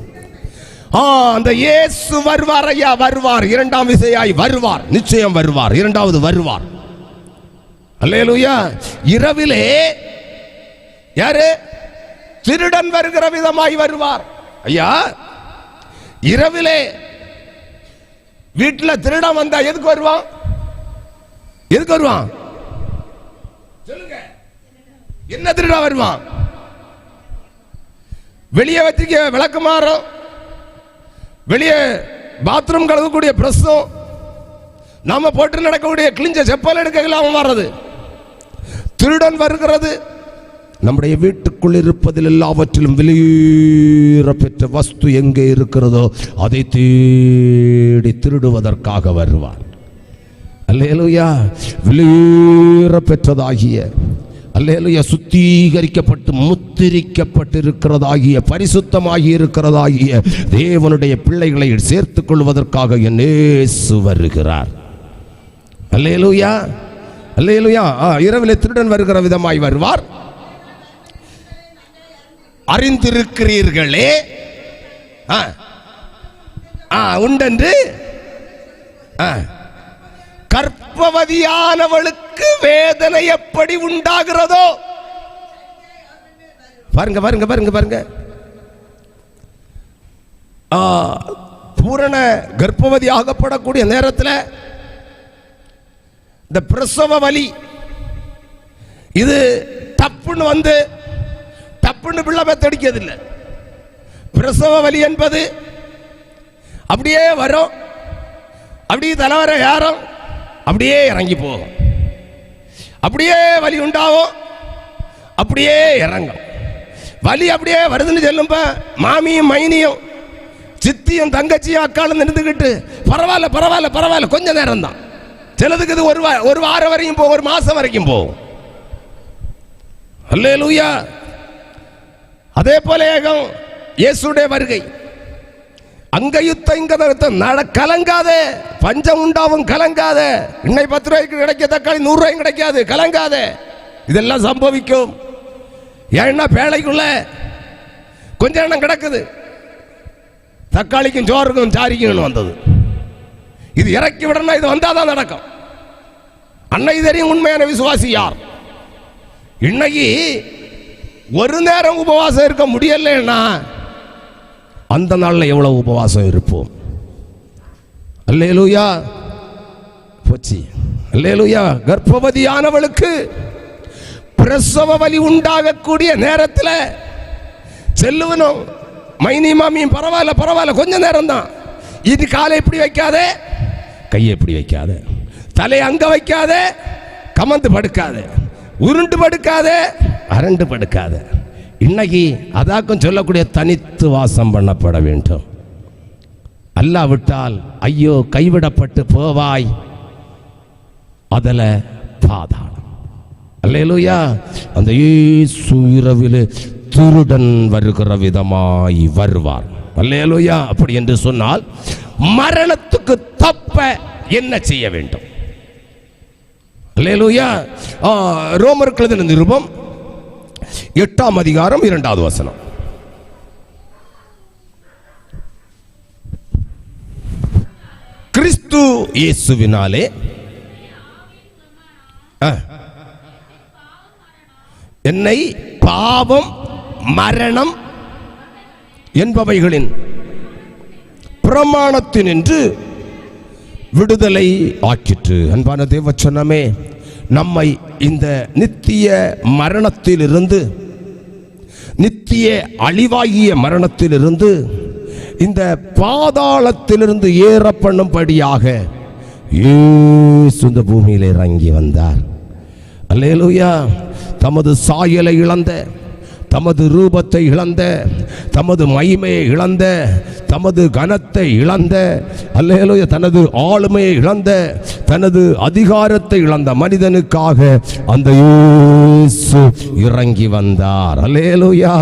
அந்த இயேசு வருவார், ஐயா வருவார், இரண்டாம் விசையாய் வருவார், நிச்சயம் வருவார், இரண்டாவது வருவார். அல்லேலூயா. இரவிலே யாரு? திருடன் வருகிற விதமாய் வருவார். ஐயா, இரவிலே வீட்டில் திருடன் வந்தா எதுக்கு வருவான்? எதுக்கு வருவான் சொல்லுங்க? என்ன திருடன் வருவான்? வெளியே வச்சுக்க விளக்குமாறும், வெளியே பாத்ரூம் கலக்கக்கூடிய பிரஸும், நாம போட்டு நடக்கக்கூடிய கிழிஞ்ச செப்பல் எடுக்கலாம் அவன் வர்றது. திருடன் வருகிறது. நம்முடைய வீட்டுக்குள் இருப்பதில் எல்லாவற்றிலும் வெளியேற பெற்ற வஸ்து எங்கே இருக்கிறதோ அதை தேடி திருடுவதற்காக வருவார். அல்லேலூயா. வெளியேற பெற்றதாகிய, அல்லேலூயா, சுத்திகரிக்கப்பட்டு முத்திரிக்கப்பட்டிருக்கிறதாகிய, பரிசுத்தமாகி இருக்கிறதாகிய தேவனுடைய பிள்ளைகளை சேர்த்துக் கொள்வதற்காக என் இயேசு வருகிறார். அல்லேலூயா. அல்லேலூயா. இரவிலே திருடன் வருகிற விதமாய் வருவார். அறிந்திருக்கிறீர்களே உண்டென்று கர்ப்பவதியானவளுக்கு வேதனை எப்படி உண்டாகிறதோ. பாருங்க பாருங்க பாருங்க பாருங்க. பூரண கர்ப்பவதி ஆகப்படக்கூடிய நேரத்தில் இந்த பிரசவ வலி இது டப்புன்னு வந்து டப்புன்னு பிள்ளை பெத்தடிக்கிறது இல்லை. பிரசவ வலி என்பது அப்படியே வரும், அப்படியே தலைவர யாரும் அப்படியே இறங்கி போகும், அப்படியே வலி உண்டாகும், அப்படியே இறங்கும். வலி அப்படியே வருதுன்னு சொல்லும்ப மாமியும் மைனியும் சித்தியும் தங்கச்சியும் அக்காலும் நின்றுக்கிட்டு பரவாயில்ல பரவாயில்ல பரவாயில்ல கொஞ்ச நேரம் தான். சிலதுக்கு இது ஒரு வாரம் வரைக்கும் போகும், ஒரு மாசம் வரைக்கும் போகும். அல்லேலூயா. அதே போல இயேசுடைய வருகை, அங்க யுத்தம் இங்க யுத்தம், கலங்காதே, பஞ்சம் உண்டாவும் கலங்காதே. இன்னைக்கு 10 ரூபாய்க்கு கிடைக்க தக்காளி 100 ரூபாய்க்கு கிடைக்காது, கலங்காதே. இதெல்லாம் சம்பவிக்கும். ஏன்னா பேழைக்குள்ள கொஞ்ச எண்ணம் கிடக்குது, தக்காளிக்கும் சோறுக்கும் சாரிக்கும் வந்தது. இது இறக்கி விடணும், இது வந்தாதான் நடக்கும். அன்னைக்கு தெரியும் உண்மையான விசுவாசி யார். இன்னைக்கு ஒரு நேரம் உபவாசம் இருக்க முடியலன்னா அந்த நாள்ல எவ்வளவு உபவாசம் இருப்போம். அல்லேலூயா. போச்சு. அல்லேலூயா. கர்ப்பவதியானவளுக்கு பிரசவ வலி உண்டாகக்கூடிய நேரத்தில் செல்லுவனும் மைனி மாமியும் பரவாயில்ல பரவாயில்ல கொஞ்ச நேரம் தான். இது காலை இப்படி வைக்காதே, கையை இப்படி வைக்காதே, தலை அங்க வைக்காதே, கமந்து படுக்காதே, உருண்டு படுக்காதே, அரண்டு படுக்காதே. இன்னைக்கு அதாக்கும் சொல்லக்கூடிய தனித்து வாசம் பண்ணப்பட வேண்டும். அல்லாவிட்டால் ஐயோ கைவிடப்பட்டு போவாய், அதில் பாதாளம். அல்லேலூயா. அந்த இயேசு இரவிலே திருடன் வருகிற விதமாய் வருவார். அல்லேலூயா. அப்படி என்று சொன்னால் மரணத்துக்கு தப்ப என்ன செய்ய வேண்டும்? அல்லேலூயா. ரோமருக்கு எழுதின நிருபம் 8ஆம் அதிகாரம் 2வது வசனம். கிறிஸ்து இயேசுவினாலே என்னை பாவம் மரணம் என்பவைகளின் பிரமாணத்தினின்று விடுதலை ஆக்கிற்று. அன்பான தேவச்சனமே, நம்மை இந்த நித்திய மரணத்திலிருந்து, நித்திய அழிவாகிய மரணத்திலிருந்து, இந்த பாதாளத்திலிருந்து ஏற பண்ணும்படியாக இயேசு இந்த பூமியில் இறங்கி வந்தார். அல்லேலூயா. தமது சாயலை இழந்த, தமது ரூபத்தை இழந்த, தமது மகிமையை இழந்த, தமது கனத்தை இழந்த, அல்லேலூயா, தனது ஆளுமையை இழந்த, தனது அதிகாரத்தை இழந்த மனிதனுக்காக அந்த இயேசு இறங்கி வந்தார். அல்லேலூயா.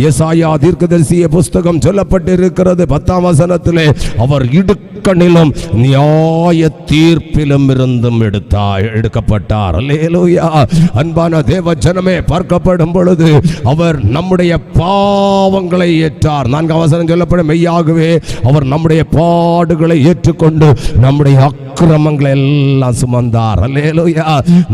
ஏசாயா தீர்க்கதரிசிய புஸ்தகம் சொல்லப்பட்டிருக்கிறது 10ஆம் வசனத்திலே, அவர் இடுக்கணிலும் நியாய தீர்ப்பிலும் இருந்தும் எடுக்கப்பட்டார். அல்லேலூயா. அன்பான தேவ ஜனமே, பார்க்கப்படும் பொழுது அவர் நம்முடைய பாவங்களை ஏற்றார். 4ஆம் வசனம் சொல்லப்படும், மெய்யாகவே அவர் நம்முடைய பாடுகளை ஏற்றுக்கொண்டு நம்முடைய அக்கிரமங்களை எல்லாம் சுமந்தார். அல்லேலூயா.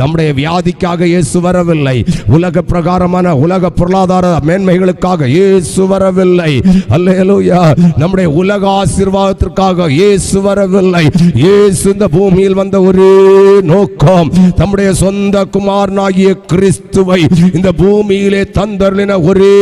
நம்முடைய வியாதிக்காக இயேசு வரவில்லை, உலக பிரகாரமான உலக பொருளாதார மேன்மைகளுக்காக இயேசு வரவில்லை. அல்லேலூயா. நம்முடைய உலக ஆசீர்வாதத்திற்காக இயேசு வரவில்லை. இயேசு இந்த பூமியில் வந்த ஒரே நோக்கம், தம்முடைய சொந்த குமாரனாகிய கிறிஸ்துவை இந்த பூமியிலே தந்தருளின ஒரே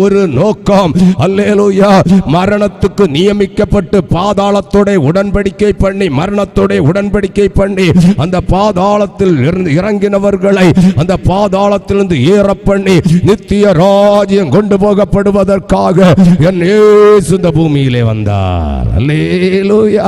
ஒரு நோக்கம். அல்லேலூயா. மரணத்துக்கு நியமிக்கப்பட்டு பாதாளத்தோட உடன்படிக்கை பண்ணி, மரணத்தோட உடன்படிக்கை பண்ணி, அந்த பாதாளத்தில் இறங்கினவர்களை அந்த பாதாளத்திலிருந்து ஏற பண்ணி நித்திய ராஜ்யம் கொண்டு போகப்படுவதற்காக என் இயேசு இந்த பூமியிலே வந்தார். அல்லேலூயா.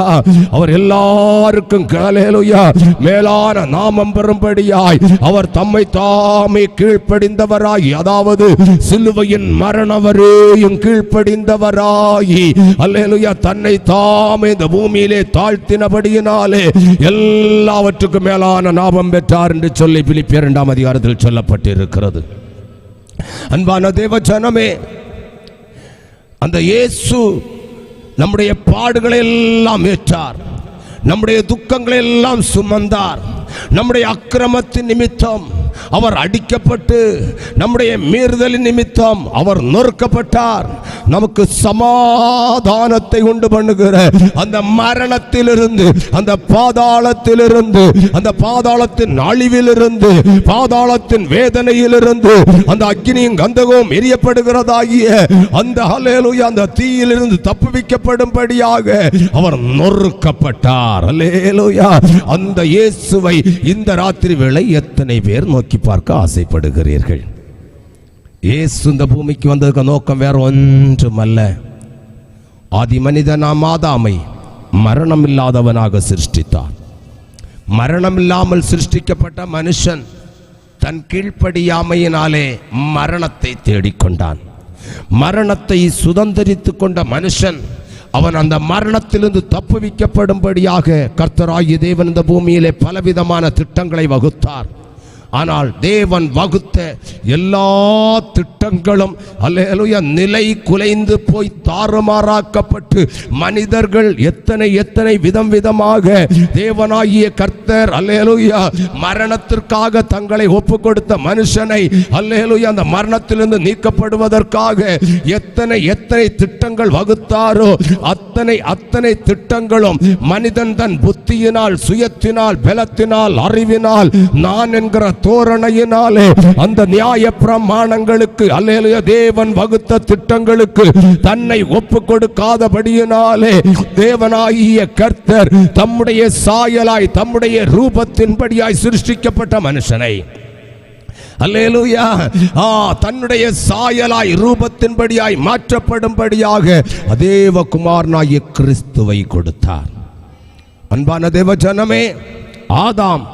அவர் எல்லாருக்கும் அல்லேலூயா மேலான நாமம் பெறும்படியாய் அவர் தம்மை தாமே கீழ்ப்படிந்தவராய், அதாவது சிலுவையின் மரண வரையும் கீழ்ப்படிந்தவராய், அல்லேலூயா, தன்னை தாமே இந்த பூமியிலே தாழ்த்தினபடியினாலே எல்லாவற்றுக்கும் மேலான நாமம் பெற்றார் என்று சொல்லி பிலிப்பியர் 2ஆம் அதிகாரத்தில் சொல்லப்பட்டிருக்கிறது. அன்பான தேவ ஜனமே, அந்த இயேசு நம்முடைய பாடுகளை எல்லாம் ஏற்றார், நம்முடைய துக்கங்களை எல்லாம் சுமந்தார், நம்முடைய அக்கிரமத்தின் நிமித்தம் அவர் அடிக்கப்பட்டு நம்முடைய மீறுதலின் நிமித்தம் அவர் நொறுக்கப்பட்டார். நமக்கு சமாதானத்தை உண்டு பண்ணுகிற அந்த மரணத்திலிருந்து, அந்த பாதாளத்திலிருந்து, அந்த பாதாளத்தின் அழிவிலிருந்து, பாதாளத்தின் வேதனையிலிருந்து, அந்த அக்கினியும் கந்தகமும் எரியப்படுகிறதாகிய அந்த ஹல்லேலூயா அந்த தீயிலிருந்து தப்புவிக்கப்படும்படியாக அவர் நொறுக்கப்பட்டார். ஹல்லேலூயா. அந்த இயேசுவை இந்த ராத்திரி வேளை எத்தனை பேர் நோக்கி பார்க்க ஆசைப்படுகிறீர்கள்? இயேசு இந்த பூமிக்கு வந்ததுக்கு நோக்கம் வேற ஒன்றுமல்ல. ஆதி மனிதனாம் ஆதாமை மரணம் இல்லாதவனாக சிருஷ்டித்தார். மரணம் இல்லாமல் சிருஷ்டிக்கப்பட்ட மனுஷன் தன் கீழ்ப்படியாமையினாலே மரணத்தை தேடிக்கொண்டான். மரணத்தை சுதந்தரித்துக் கொண்ட மனுஷன் அவன் அந்த மரணத்திலிருந்து தப்புவிக்கப்படும்படியாக கர்த்தராகிய தேவன் இந்த பூமியிலே பலவிதமான திட்டங்களை வகுத்தார். ஆனால் தேவன் வகுத்த எல்லா திட்டங்களும் அல்லேலூயா நிலை குலைந்து போய் தாறுமாறாக்கப்பட்டு மனிதர்கள் எத்தனை விதம் விதமாக தேவனாகிய கர்த்தர் அல்லேலூயா மரணத்திற்காக தங்களை ஒப்பு கொடுத்த மனுஷனை அல்லேலூயா அந்த மரணத்திலிருந்து நீக்கப்படுவதற்காக எத்தனை திட்டங்கள் வகுத்தாரோ அத்தனை திட்டங்களும் மனிதன் தன் புத்தியினால், சுயத்தினால், பலத்தினால், அறிவினால், நான் என்கிற தோரணையினாலே அந்த நியாய பிரமாணங்களுக்கு அல்லேலூயா தேவன் வகுத்த திட்டங்களுக்கு தன்னை ஒப்பு கொடுக்காதபடியினாலே தேவனாகிய கர்த்தர் தம்முடைய சாயலாய், தம்முடைய ரூபத்தின்படியாய் சிருஷ்டிக்கப்பட்ட மனுஷனை அல்லேலூயா தன்னுடைய சாயலாய், ரூபத்தின்படியாய் மாற்றப்படும்படியாக தேவகுமாரனாகிய கிறிஸ்துவை கொடுத்தார். அன்பான தேவ ஜனமே, ஆதாம்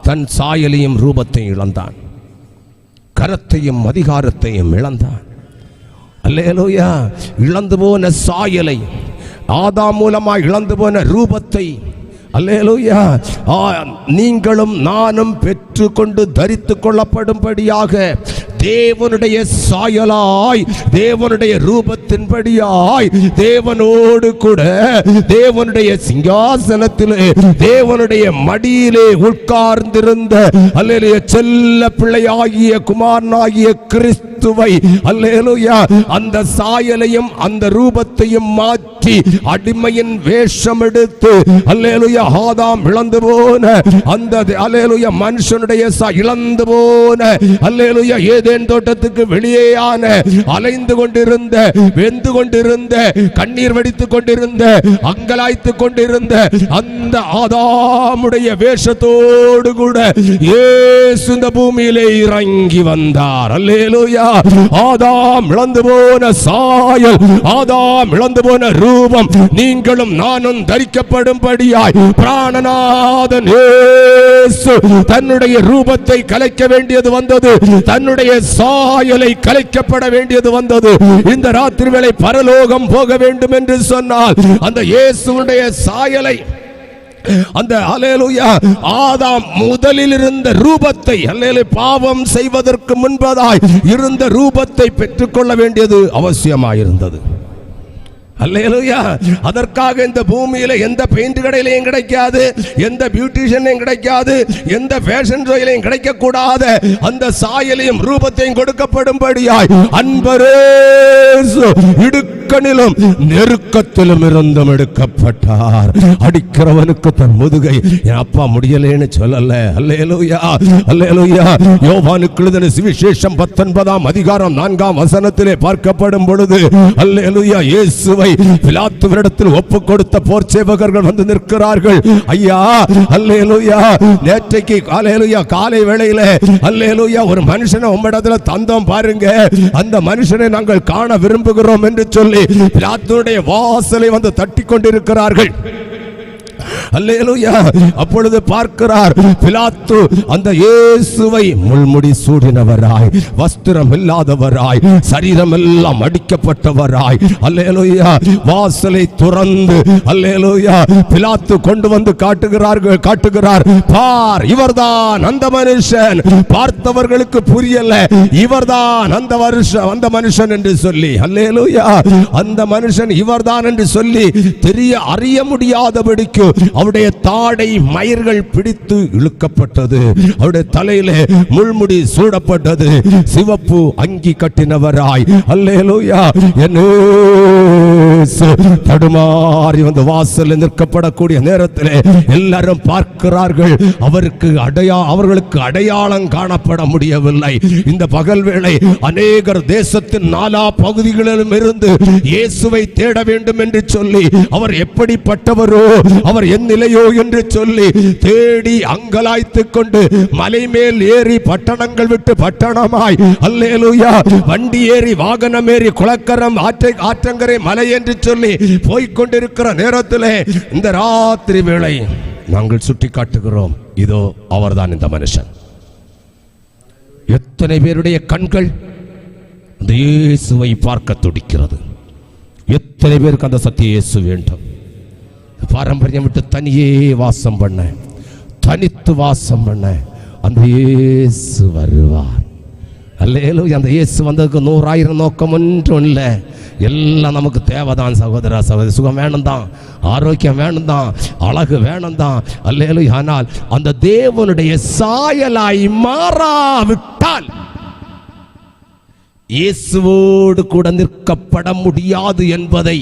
தன் சாயலையும் ரூபத்தையும் இழந்தான், கரத்தையும் அதிகாரத்தையும் இழந்தான். அல்லேலூயா. இழந்து போன சாயலை, ஆதாம் மூலமாக இழந்து போன ரூபத்தை அல்லேலூயா நீங்களும் நானும் பெற்றுக்கொண்டு தரித்து கொள்ளப்படும்படியாக தேவனுடைய சாயலாய், தேவனுடைய ரூபத்தின்படியாய், தேவனோடு கூட தேவனுடைய சிங்காசனத்திலே, தேவனுடைய மடியிலே உட்கார்ந்திருந்த அல்லேலூயா செல்ல பிள்ளையாகிய குமாரனாகிய கிறிஸ்துவை அல்லேலூயா அந்த சாயலையும் அந்த ரூபத்தையும் மாற்றி அடிமையின் வேஷம் எடுத்து அல்லேலூயா ஆதாம் இழந்து போன அந்த அல்லேலூயா மனுஷனுடைய இழந்து போன அல்லேலூயா ஏதேன் தோட்டத்துக்கு வெளியேயான அலைந்து கொண்டிருந்த, வெந்து கொண்டிருந்த, கண்ணீர் வடித்துக் கொண்டிருந்த, அங்கலாய்த்து கொண்டிருந்த அந்த ஆதாமுடைய வேஷத்தோடு கூட இயேசு இந்த பூமியிலே இறங்கி வந்தார். அல்லேலூயா. ஆதாம் இழந்து போன சாயல், ஆதாம் இழந்து போன ரூபம் நீங்களும் நானும் தரிக்கப்படும்படியாய் பிராணநாதன் இயேசு தன்னுடைய ரூபத்தை கலைக்க வேண்டியது வந்தது, தன்னுடைய சாயலை கலைக்கப்பட வேண்டியது வந்தது. இந்த ராத்திரி வேளை பரலோகம் போக வேண்டும் என்று சொன்னால் அந்த இயேசுவுடைய சாயலை, அந்த அல்லேலூயா ஆதாம் முதலில் இருந்த ரூபத்தை, அல்லேலூயா பாவம் செய்வதற்கு முன்பதாய் இருந்த ரூபத்தை பெற்றுக்கொள்ள வேண்டியது அவசியமாயிருந்தது. அல்லேலூயா. அதற்காக இந்த பூமியில எந்த பெயிண்ட் கடையிலையும் கிடைக்காது, எந்த பியூட்டிஷியனையும் கிடைக்காது, எந்த ஃபேஷன் ஷோயிலையும் கிடைக்க கூடாத அந்த சாயலையும் ரூபத்தையும் கொடுக்கப்படும்படியாய் அன்பரேசு இடுக்கணிலும் நெருக்கத்திலும் இருந்தும் எடுக்கப்பட்டார். அடிக்கிறவனுக்கு தன் முதுகை என் அப்பா முடியலேன்னு சொல்லல. அல்லேலூயா. அல்லேலூயா. யோவானுக்கு எழுதின சுவிசேஷம் 19ஆம் அதிகாரம் 4ஆம் வசனத்திலே பார்க்கப்படும் பொழுது அல்லேலூயா இயேசுவை பிலாத்துவினிடத்தில் ஒப்பு கொடுத்த போர் சேவகர்கள் வந்து நிற்கிறார்கள். ஐயா அல்லேலூயா நேற்றைக்கு அல்லேலூயா காலை வேளையில அல்லேலூயா ஒரு மனுஷனை உம்மிடத்துல தந்தோம் பாருங்க, அந்த மனுஷனை நாங்கள் காண விரும்புகிறோம் என்று சொல்லி பிலாத்துடைய வாசலை வந்து தட்டி கொண்டிருக்கிறார்கள். அல்லேலூயா. அப்பொழுது பார்க்கிறார் பிலாத்து அந்த இயேசுவை முள்முடி சூடினவராய், வஸ்திரம் இல்லாதவராய், சரீரம் எல்லாம் அடிக்கப்பட்டவராய் அல்லேலூயா வாசலை துறந்து அல்லேலூயா பிலாத்து கொண்டு வந்து காட்டுகிறார். பார், இவர்தான் அந்த மனுஷன். பார்த்தவர்களுக்கு புரியல, இவர்தான் அந்த மனுஷன் என்று சொல்லி அல்லேலூயா அந்த மனுஷன் இவர்தான் என்று சொல்லி அறிய முடியாதபடிக்கு அவருடைய தாடை மயிர்கள் பிடித்து இழுக்கப்பட்டது, அவருடைய தலையிலே முள்முடி சூடப்பட்டது, சிவப்பு அங்கி கட்டினவராய் அல்லேலூயா தடுமாறி வந்து வாசல் நிற்கப்படக்கூடிய நேரத்திலே எல்லாரும் பார்க்கிறார்கள். அவர்களுக்கு அடையாளம் காணப்பட முடியவில்லை. இந்த பகல் வேளை அநேகர் தேசத்தின் நாலா பகுதிகளிலும் இருந்து இயேசுவை தேட வேண்டும் என்று சொல்லி, அவர் எப்படிப்பட்டவரோ, அவர் என் நிலையோ என்று சொல்லி தேடி அங்கலாய்த்துக் கொண்டு மலை மேல் ஏறி பட்டணங்கள் விட்டு பட்டணமாய் அல்லேலூயா வண்டி ஏறி வாகனம் ஏறி குளக்கரம் ஆற்றங்கரை மலை என்று சொல்லி போய்கொண்டிருக்கிற நேரத்திலே இந்த ராத்திரி வேளை நாங்கள் சுட்டி காட்டுகிறோம், இதோ அவர்தான் இந்த மனுஷன். எத்தனை பேருடைய கண்கள் அந்த இயேசுவை பார்க்க துடிக்கிறது. எத்தனை பேருக்கு அந்த சத்திய இயேசு வேண்டும். பாரம்பரியம் விட்டு தனியே வாசம் பண்ண, தனித்து வாசம் பண்ண அந்த இயேசு வருவார். அல்லேலூயா. அந்த இயேசு வந்ததுக்கு 100,000 நோக்கம் ஒன்றும் இல்லை. எல்லாம் நமக்கு தேவைதான் சகோதரா சகோதரி. சுகம் வேணும் தான், ஆரோக்கியம் வேணும் தான், அழகு வேணும் தான். அல்லேலூயா. ஆனால் அந்த தேவனுடைய சாயலாய் மாறாவிட்டால் இயேசுவோடு கூட நிற்கப்பட முடியாது என்பதை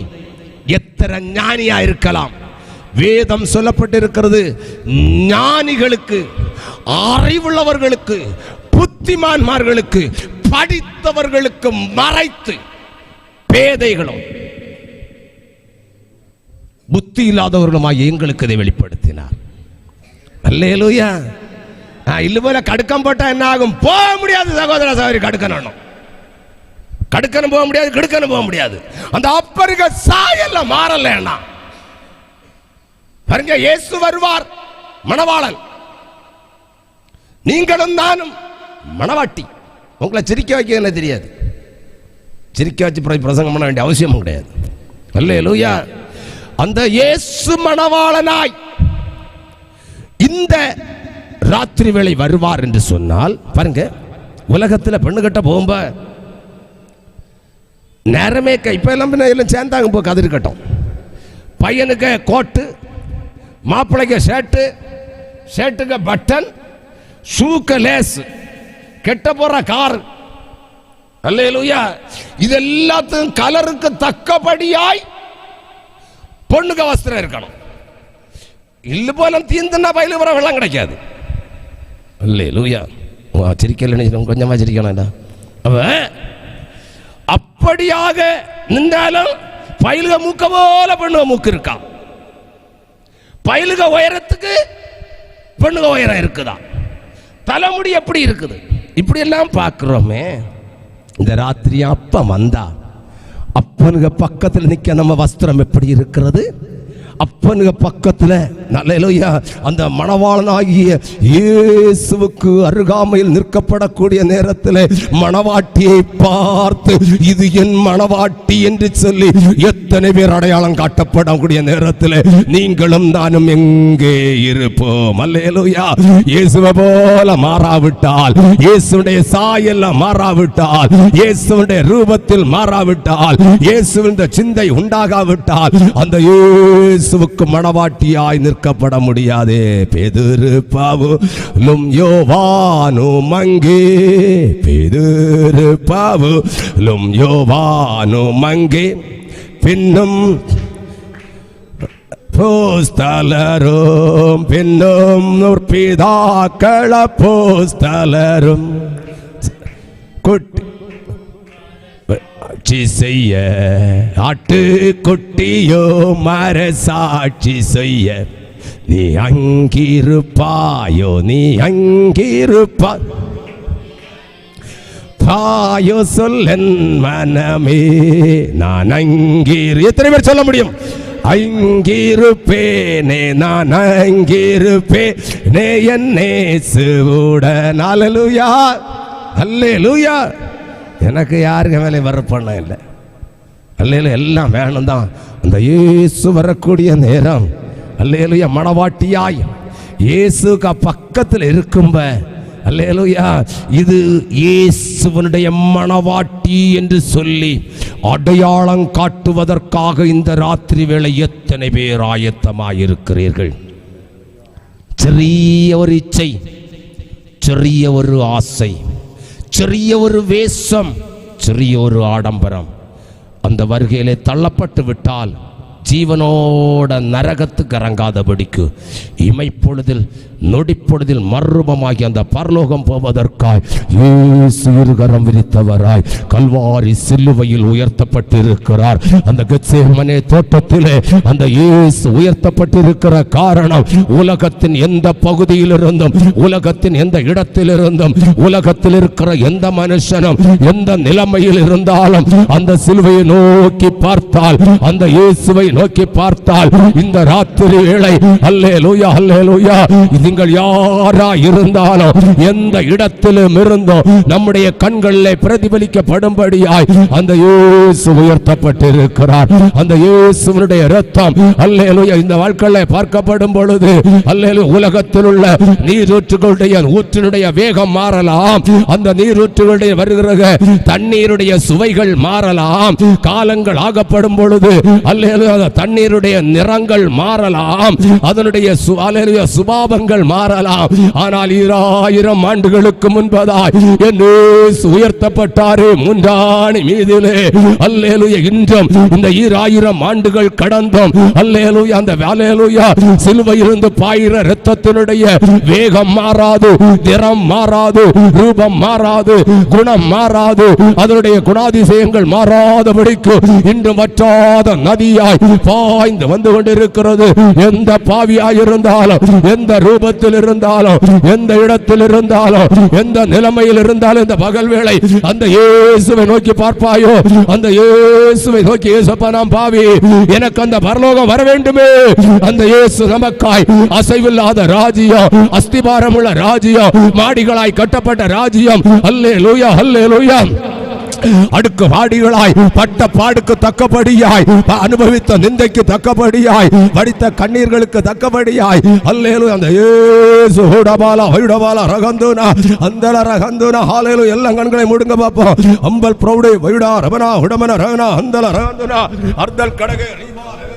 எத்தனை ஞானியா இருக்கலாம். வேதம் சொல்லப்பட்டிருக்கிறது, ஞானிகளுக்கு, அறிவுள்ளவர்களுக்கு, புத்திமான்மார்களுக்கு, படித்தவர்களுக்கு மறைத்து பேதைகளும் புத்தி இல்லாதவர்களுமாய் எங்களுக்கு இதை வெளிப்படுத்தினார். அல்லேலூயா. இல்ல போல கடுக்கம் போட்டா என்ன ஆகும்? போக முடியாது சகோதர சகோதரி. கடுக்கணும் கடுக்கணும் போக முடியாது, கிடுக்கணும் போக முடியாது. அந்த அப்பருக சாயல்ல மாறலன்னா பாருங்க, இயேசு வருவார் மணவாளன், நீங்களும் நானும் மணவாட்டி. உங்களை சிரிக்க வைக்க என்ன தெரியாது, சிரிக்க வச்சு பிரசங்கம் பண்ண வேண்டிய அவசியமும் கிடையாது. அல்லேலூயா. அந்த இயேசு மணவாளனாய் இந்த ராத்திரி வேளை வருவார் என்று சொன்னால் பாருங்க, உலகத்தில் பெண்ணு கட்ட போகும்போது நேரமே இப்ப எல்லாம் சேர்ந்தாங்க போ கதிர் கட்டம். பையனுக்கு கோட்டு, மாப்பிள்ளைக்கு ஷர்ட்டு, ஷர்ட்டுக்கு பட்டன், ஷூக்கு லேஸ், கெட்ட போற கார். அல்லேலூயா. இது எல்லாத்துக்கும் கலருக்கு தக்கபடியாய் பொண்ணுக்கு வஸ்திரம் இருக்கணும். இல்ல போல தீந்துனா பயில வர வெள்ளம் கிடைக்காது. அல்லேலூயா. சிரிக்கல, கொஞ்சமா சிரிக்கணும். அப்படியாக நின்றாலும் பயிலுக மூக்க போல பெண்ணுக மூக்கு இருக்கா. பயிலுக உயரத்துக்கு பெண்ணுக உயரம் இருக்குதா. தலைமுடி எப்படி இருக்குது, இப்படி எல்லாம் பார்க்கிறோமே. இந்த ராத்திரி அப்ப வந்தா அப்பனுங்க பக்கத்தில் நிக்க நம்ம வஸ்திரம் எப்படி இருக்கிறது? அப்பனுங்க பக்கத்தில் நல்ல அந்த மணவாளனாகிய இயேசுவுக்கு அருகாமையில் நிற்கப்படக்கூடிய நேரத்தில் மணவாட்டியை பார்த்து இது என் மணவாட்டி என்று சொல்லி எத்தனை பேர் அடையாளம் காட்டப்படக்கூடிய நேரத்தில் நீங்களும் நானும் எங்கே இருப்போம்? அல்லேலூயா. இயேசுவை போல மாறாவிட்டால், இயேசுடைய சாயல்ல மாறாவிட்டால், இயேசுடைய ரூபத்தில் மாறாவிட்டால், இயேசுவின் சிந்தை உண்டாகாவிட்டால் அந்த இயேசுவுக்கு மணவாட்டியாய் நிற்கப்பட முடியாதே. பேதுரு பவுலும் யோவானும் அங்கே, பேதுரு பவுலும் யோவானும் அங்கே, பின்னும் போஸ்தலரும், பின்னும் பிதாக்கள போஸ்தலரும் சாட்சி செய்ய, ஆட்டு குட்டியோ மர சாட்சி செய்ய, நீ அங்கிருப்பாயோ, நீ அங்கிருப்பா பாயோ சொல்லன் மனமே, நான் அங்கிரு. எத்தனை பேர் சொல்ல முடியும்? அங்கிருப்பேனே, நான் அங்கிருப்பேனே என் இயேசுவுடன். அல்லேலூயா, அல்லேலூயா. எனக்கு யாருக்கு மேலே வெறுப்பண்ண இல்லை. அல்லேலூயா. எல்லாம் வேணும் தான். அந்த இயேசு வரக்கூடிய நேரம் அல்லேலூயா மணவாட்டியாய் இயேசுக்கு பக்கத்தில் இருக்கும்ப அல்லேலூயா இது இயேசுவனுடைய மணவாட்டி என்று சொல்லி அடையாளம் காட்டுவதற்காக இந்த ராத்திரி வேளை எத்தனை பேர் ஆயத்தமாயிருக்கிறீர்கள்? ചെറിയ ഒരു ഇച്ഛை, ചെറിയ ഒരു ആശை, ചെറിയ ഒരു വേഷം, ചെറിയ ഒരു ஆடம்பரம் அந்த வருகையிலே தள்ளப்பட்டு விட்டால் ஜீவனோட நரகத்துக்கு இறங்காதபடிக்கு இமைப்பொழுதில் நொடிப்பொழுதில் மறுரூபமாகி அந்த பரலோகம் போவதற்காய் இயேசு இருகரம் விரித்தவராய் கல்வாரி சிலுவையில் உயர்த்தப்பட்டிருக்கிறார். அந்த கெத்சேமனே தோட்டத்திலே அந்த இயேசு உயர்த்தப்பட்டிருக்கிற காரணம் உலகத்தின் எந்த பகுதியிலிருந்தும், உலகத்தின் எந்த இடத்திலிருந்தும், உலகத்தில் இருக்கிற எந்த மனுஷனும் எந்த நிலைமையில் இருந்தாலும் அந்த சிலுவையை நோக்கி பார்த்தால், அந்த இயேசுவை நோக்கி பார்த்தால், இந்த ராத்திரி வேளை அல்லேலூயா அல்லேலூயா, நீங்கள் யாரா இருந்தாலும் எந்த இடத்திலும் இருந்தோ நம்முடைய கண்களிலே பிரதிபலிக்கப்படும்படியாய் அந்த இயேசு உயர்த்தப்பட்டிருக்கிறார். அந்த இயேசுவினுடைய இரத்தம் அல்லேலூயா இந்த வாழ்க்கையிலே பார்க்கப்படும் பொழுது அல்லேலூயா உலகத்தில் உள்ள நீரூற்றுகளுடைய ஊற்றினுடைய வேகம் மாறலாம், அந்த நீரூற்றுகளுடைய வருகிற தண்ணீருடைய சுவைகள் மாறலாம், காலங்கள் ஆகப்படும் பொழுது அல்லேலூயா தண்ணீருடைய நிறங்கள் மாறலாம், அதனுடைய சுபாவங்கள் மாறலாம். ஆனால் 2000 ஆண்டுகளுக்கு முன்பதாய் இயேசு உயர்த்தப்பட்டாரே முன்றாணி மீதிலே அல்லேலூயா, இன்றும் இந்த 2000 ஆண்டுகள் கடந்தும் அல்லேலூயா அந்த அல்லேலூயா சிலுவையிலிருந்து பாயிற இரத்தத்தினுடைய வேகம் மாறாது, நிறம் மாறாது, ரூபம் மாறாது, குணம் மாறாது, அதனுடைய குணாதிசயங்கள் மாறாதபடிக்கு இன்று வற்றாத நதியாய் பாய்ந்து வந்து கொண்டிருக்கிறது. எந்த பாவியாய் இருந்தாலும், எந்த ரூபத்தில் இருந்தாலும், எந்த இடத்தில் இருந்தாலும், எந்த நிலைமையில் இருந்தாலும் இந்த பகல் வேளை அந்த இயேசுவை நோக்கி பார்ப்பாயோ, அந்த இயேசுவை நோக்கி இயேசப்பா நான் பாவி, எனக்கு அந்த பரலோகம் வர வேண்டுமே. அந்த இயேசு நமக்காய் அசைவில்லாத ராஜ்யம், அஸ்திபாரமுள்ள ராஜ்யம், மாடிகளாய் கட்டப்பட்ட ராஜ்யம், அல்லேலூயா அல்லேலூயா, அடுக்கு பாடிகளாய் பட்ட பாடுக்கு தக்கபடியாய், அனுபவித்த நிந்தைக்கு தக்கபடியாய், வடித்த கண்ணீர்களுக்கு தக்கபடியாய் அல்லேலூயா அந்த இயேசு ஹுடபாலா வைடபாலா ரகந்துனா அந்தல ரகந்துனா ஹalleluya எல்லா கண்களை மூடுங்க பாப்போம். அம்பல் பிரௌடே வைடா ரபனா ஹுடமன ரகனா அந்தல ரகந்துனா அர்தல் கடகே